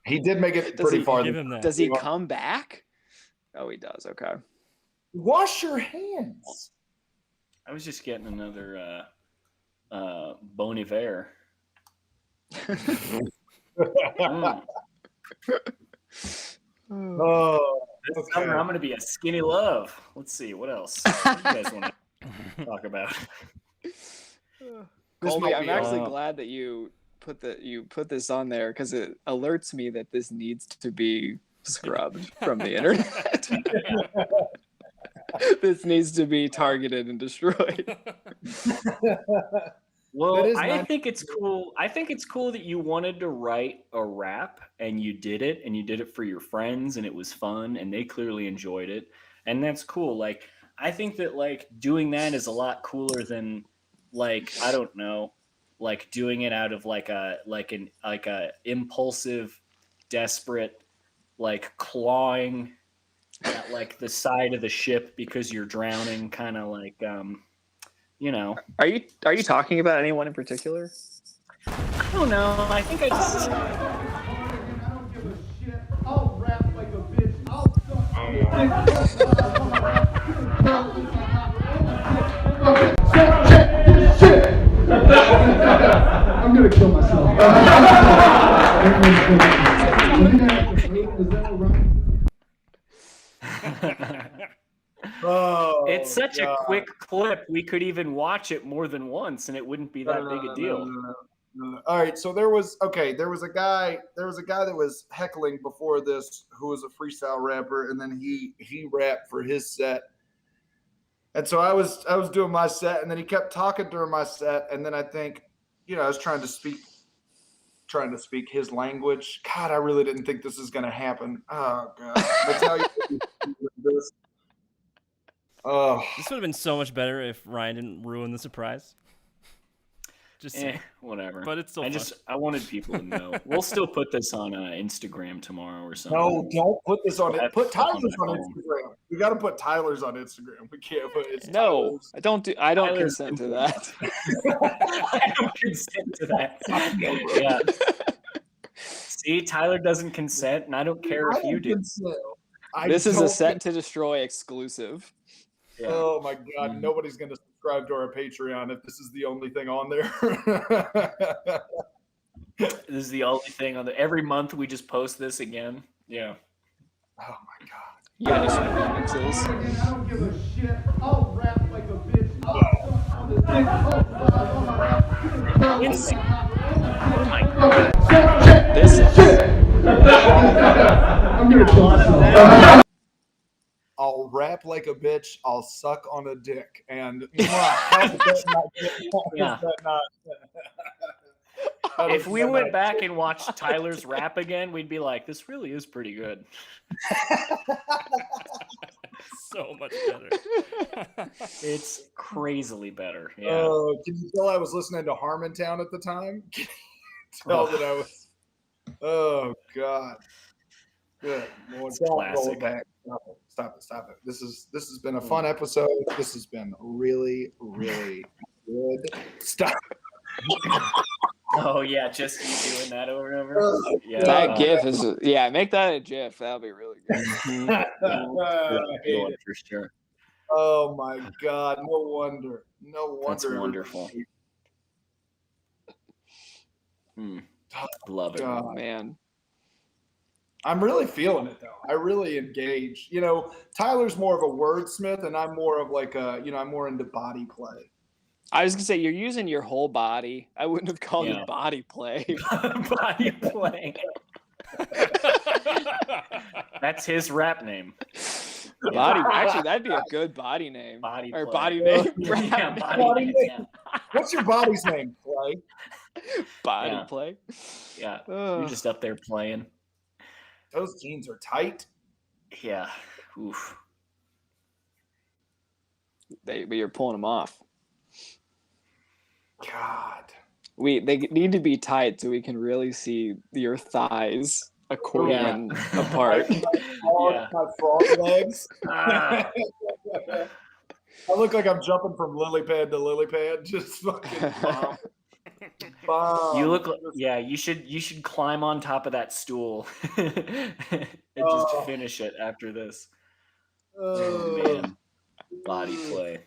He did make it pretty far. Give him that. Does he come back? Oh, he does. Okay. Wash your hands. I was just getting another Bon Iver. Oh, this summer I'm going to be a skinny love. Let's see, what else? What do you guys want to talk about? Colby, I'm actually glad that you put this on there because it alerts me that this needs to be scrubbed from the internet. This needs to be targeted and destroyed. Well, I think it's cool. I think it's cool that you wanted to write a rap and you did it for your friends and it was fun and they clearly enjoyed it. And that's cool. Like, I think that like doing that is a lot cooler than like, I don't know, like doing it out of like a impulsive, desperate, like clawing at like the side of the ship because you're drowning, kind of like you know. Are you talking about anyone in particular? I don't know. I think I just. don't give a shit. I'll rap like a bitch. I'm gonna kill myself. Oh, it's such a quick clip. We could even watch it more than once, and it wouldn't be that big a deal. All right, so there was a guy that was heckling before this who was a freestyle rapper, and then he rapped for his set. And so I was doing my set, and then he kept talking during my set, and then I think, I was trying to speak his language. God, I really didn't think this was going to happen. Oh God, that's how you this. Oh, this would have been so much better if Ryan didn't ruin the surprise. Just whatever. But it's still I wanted people to know. We'll still put this on Instagram tomorrow or something. No, don't put this on it. Put Tyler's on Instagram. We got to put Tyler's on Instagram. We can't put it. No, I don't consent to that. I don't consent to that. Yeah. See, Tyler doesn't consent, and I don't care if you do. This is a Set to Destroy exclusive. Yeah. Oh my God! Nobody's going to subscribe to our Patreon if this is the only thing on there. This is the only thing on there. Every month we just post this again. Yeah. Oh my God. Yeah, just remixes. I don't give a shit. I'll rap like a bitch. Oh my God. This is. I'm gonna kill myself. I'll rap like a bitch. I'll suck on a dick. And if we went back and watched Tyler's rap again, we'd be like, this really is pretty good. So much better. It's crazily better. Yeah. Oh, can you tell I was listening to Harmontown at the time? Can you tell that I was? Oh God. Good Lord. Classic. Stop it. This has been a fun episode. This has been really, really good. Stop. Oh yeah, just you doing that over and over. Yeah, that GIF is make that a GIF. That'll be really good. For sure. Oh my God! No wonder. That's wonderful. Love it. God. Man. I'm really feeling it though. I really engage. Tyler's more of a wordsmith, and I'm more of like I'm more into body play. I was gonna say you're using your whole body. I wouldn't have called it body play. Body play. That's his rap name. Actually, that'd be a good body name. Body name. Body name. What's your body's name? Play. Body play. Yeah. You're just up there playing. Those jeans are tight. Yeah. Oof. but you're pulling them off. God. They need to be tight so we can really see your thighs a quarter apart. My frog legs. I look like I'm jumping from lily pad to lily pad. Just fucking bomb. You look like, you should climb on top of that stool and just finish it after this. Oh man. Body play.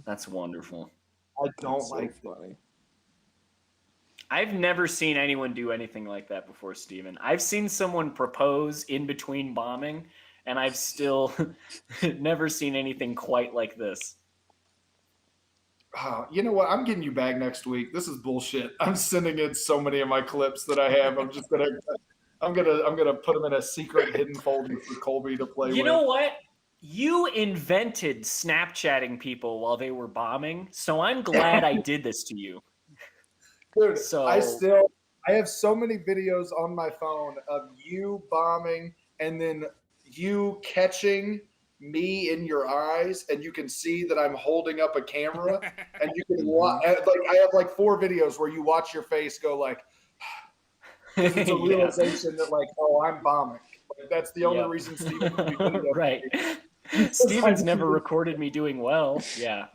That's wonderful. I don't like funny. I've never seen anyone do anything like that before, Steven. I've seen someone propose in between bombing, and I've still never seen anything quite like this. You know what? I'm getting you back next week. This is bullshit. I'm sending in so many of my clips that I have. I'm gonna put them in a secret hidden folder for Colby to play with. You know what? You invented Snapchatting people while they were bombing, so I'm glad I did this to you. Dude, I have so many videos on my phone of you bombing and then you catching me in your eyes, and you can see that I'm holding up a camera, and you can watch. Like I have like 4 videos where you watch your face go like. It's a realization that like, oh, I'm bombing. Like, that's the only reason Steven can be video. Right. Steven's never recorded me doing well. Yeah.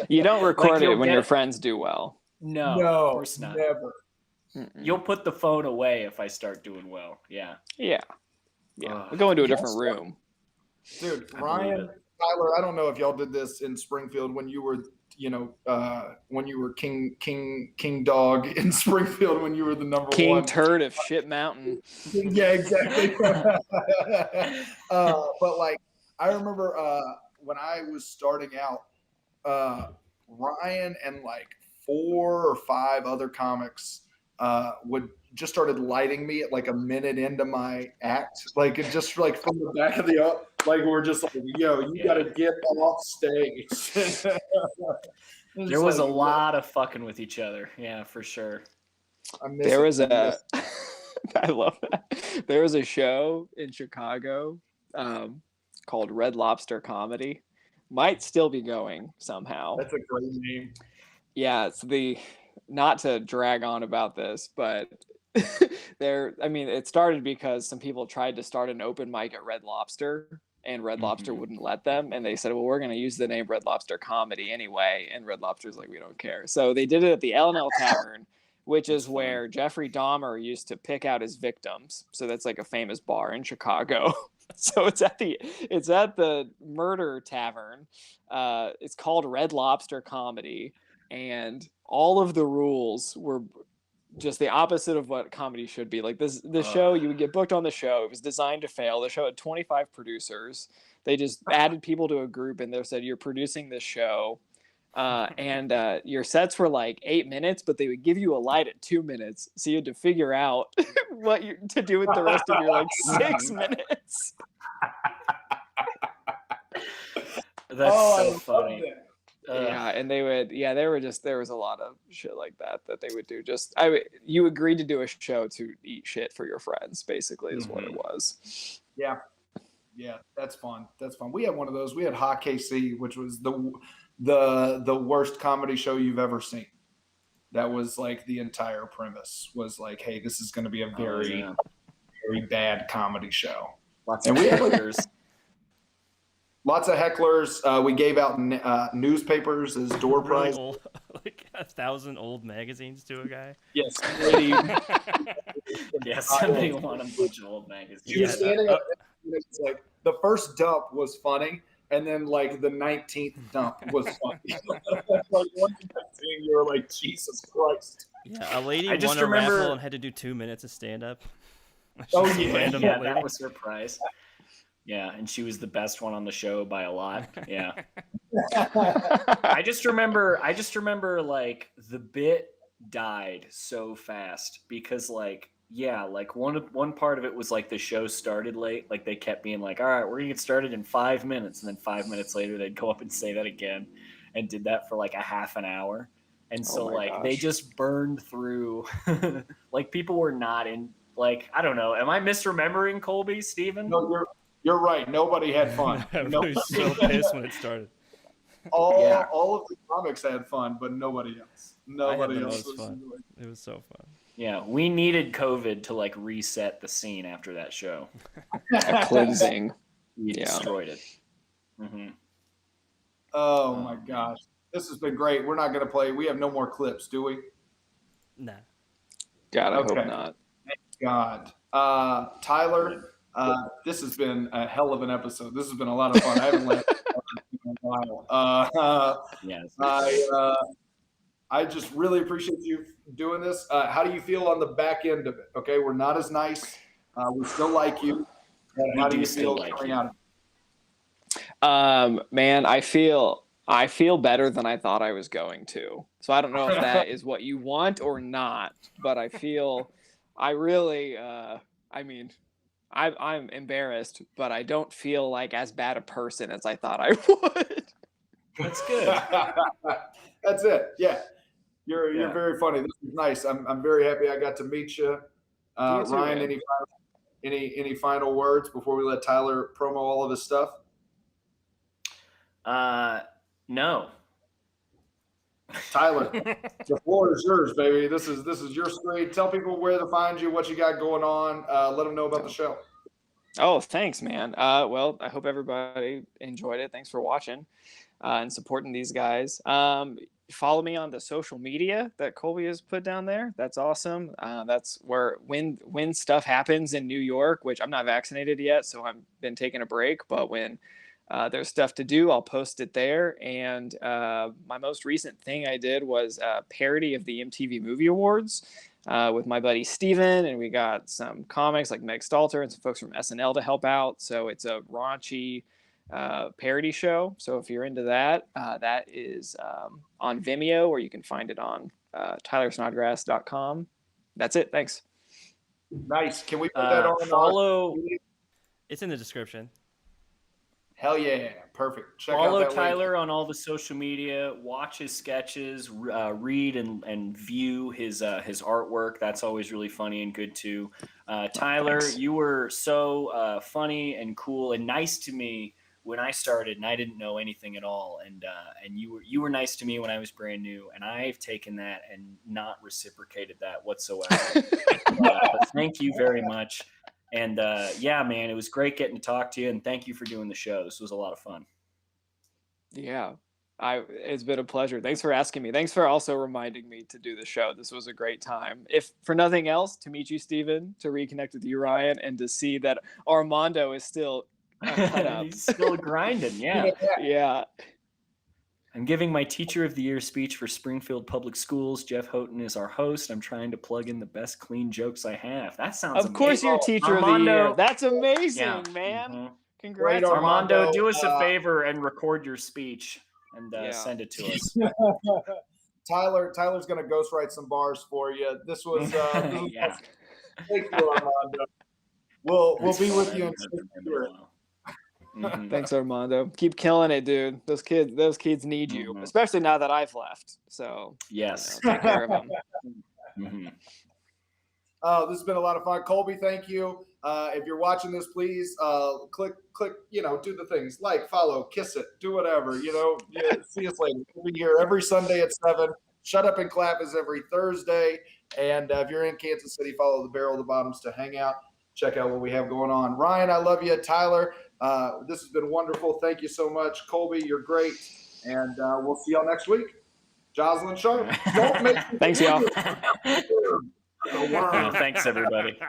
You don't record it when your friends do well. No, of course not. Never. You'll put the phone away if I start doing well. Yeah. Yeah. We'll go into a different room. Dude, Ryan, Tyler, I don't know if y'all did this in Springfield when you were, when you were king dog in Springfield, when you were the number king one. King turd of shit mountain. Yeah, exactly. But like, I remember when I was starting out, Ryan and like 4 or 5 other comics would just started lighting me at like a minute into my act, like it just like from the back of the like we're just like, yo, you gotta get off stage. There was a lot of fucking with each other, yeah, for sure. There was I love that. There was a show in Chicago called Red Lobster Comedy. Might still be going somehow. That's a great name. Yeah, it's not to drag on about this, but it started because some people tried to start an open mic at Red Lobster, and Red Lobster wouldn't let them, and they said, well, we're going to use the name Red Lobster Comedy anyway, and Red Lobster's like, we don't care. So they did it at the L&L Tavern, which is where Jeffrey Dahmer used to pick out his victims. So that's like a famous bar in Chicago. So it's at the Murder Tavern. It's called Red Lobster Comedy, and all of the rules were just the opposite of what comedy should be. Like the show, you would get booked on the show. It was designed to fail. The show had 25 producers. They just added people to a group, and they said, you're producing this show. And your sets were like 8 minutes, but they would give you a light at 2 minutes. So you had to figure out what to do with the rest of your like 6 minutes. That's so funny. Yeah, and there was a lot of shit like that they would do. You agreed to do a show to eat shit for your friends, basically, is what it was. Yeah, that's fun. We had one of those. We had Ha KC, which was the worst comedy show you've ever seen. That was like the entire premise was like, hey, this is going to be a very, very bad comedy show. And we had lots of hecklers. We gave out newspapers as door prizes. Really old, like 1,000 old magazines to a guy. Yes. Somebody won a bunch of old magazines. She was standing up. It's like the first dump was funny, and then like the 19th dump was funny. Like one 19, you were like, Jesus Christ. Yeah, a lady won a raffle and had to do 2 minutes of stand up. Oh yeah, that was her prize. Yeah, and she was the best one on the show by a lot. Yeah. I just remember like the bit died so fast because like one part of it was like the show started late. Like they kept being like, all right, we're gonna get started in 5 minutes, and then 5 minutes later they'd go up and say that again, and did that for like a half an hour. And so they just burned through. Like people were not in. Like I don't know. Am I misremembering Colby, Steven? No, You're right. Nobody had fun. Everybody was so pissed when it started. All of the comics had fun, but nobody else. Nobody else was fun. It was so fun. Yeah, we needed COVID to like reset the scene after that show. A cleansing. We destroyed it. Mm-hmm. Oh my gosh, this has been great. We're not going to play. We have no more clips, do we? Nah. God, I hope not. Thank God. Tyler, this has been a hell of an episode. This has been a lot of fun. I haven't laughed in a while. Yes. I just really appreciate you doing this. How do you feel on the back end of it? Okay, we're not as nice. We still like you. How do you feel coming out of it? Man, I feel better than I thought I was going to. So I don't know if that is what you want or not, but I really, I'm embarrassed, but I don't feel like as bad a person as I thought I would. That's good. That's it. Yeah. You're very funny. This is nice. I'm very happy I got to meet you. Ryan, any final words before we let Tyler promo all of his stuff? No. Tyler, the floor is yours, baby. This is your screen. Tell people where to find you, what you got going on. Let them know about the show. Oh, thanks, man. Well, I hope everybody enjoyed it. Thanks for watching and supporting these guys. Follow me on the social media that Colby has put down there. That's awesome. That's where when stuff happens in New York, which I'm not vaccinated yet, so I've been taking a break. But when there's stuff to do, I'll post it there. And my most recent thing I did was a parody of the MTV Movie Awards with my buddy Steven. And we got some comics like Meg Stalter and some folks from SNL to help out. So it's a raunchy parody show. So if you're into that, that is on Vimeo, or you can find it on tylersnodgrass.com. That's it. Thanks. Nice. Can we put that on? Follow. It's in the description. Hell yeah. Perfect. Follow Tyler on all the social media, watch his sketches, read and view his artwork. That's always really funny and good too. Tyler, you were so funny and cool and nice to me when I started, and I didn't know anything at all. And you were nice to me when I was brand new, and I've taken that and not reciprocated that whatsoever. But thank you very much. And yeah, man, it was great getting to talk to you, and thank you for doing the show. This was a lot of fun. Yeah, it's been a pleasure. Thanks for asking me. Thanks for also reminding me to do the show. This was a great time. If for nothing else, to meet you, Steven, to reconnect with you, Ryan, and to see that Armando is still cut up. He's still grinding, yeah. Yeah. I'm giving my Teacher of the Year speech for Springfield Public Schools. Jeff Houghton is our host. I'm trying to plug in the best clean jokes I have. That sounds amazing. Of course you're Teacher of the Year. That's amazing, man. Mm-hmm. Congrats. Armando, do us a favor and record your speech and send it to us. Tyler's going to ghostwrite some bars for you. This was yeah. Thank you, Armando. We'll be with you in spirit. Mm-hmm. Thanks, Armando. Keep killing it, dude. Those kids need you, especially now that I've left. So yes, take care of them. Mm-hmm. This has been a lot of fun. Colby, thank you. If you're watching this, please click, do the things like follow, kiss it, do whatever. See us later. We'll be here every Sunday at 7. Shut Up and Clap is every Thursday. And if you're in Kansas City, follow the Barrel of the Bottoms to hang out. Check out what we have going on. Ryan, I love you. Tyler, this has been wonderful. Thank you so much. Colby, you're great. And we'll see y'all next week. Jocelyn Sharp. Don't make Thanks, y'all. Thanks, everybody.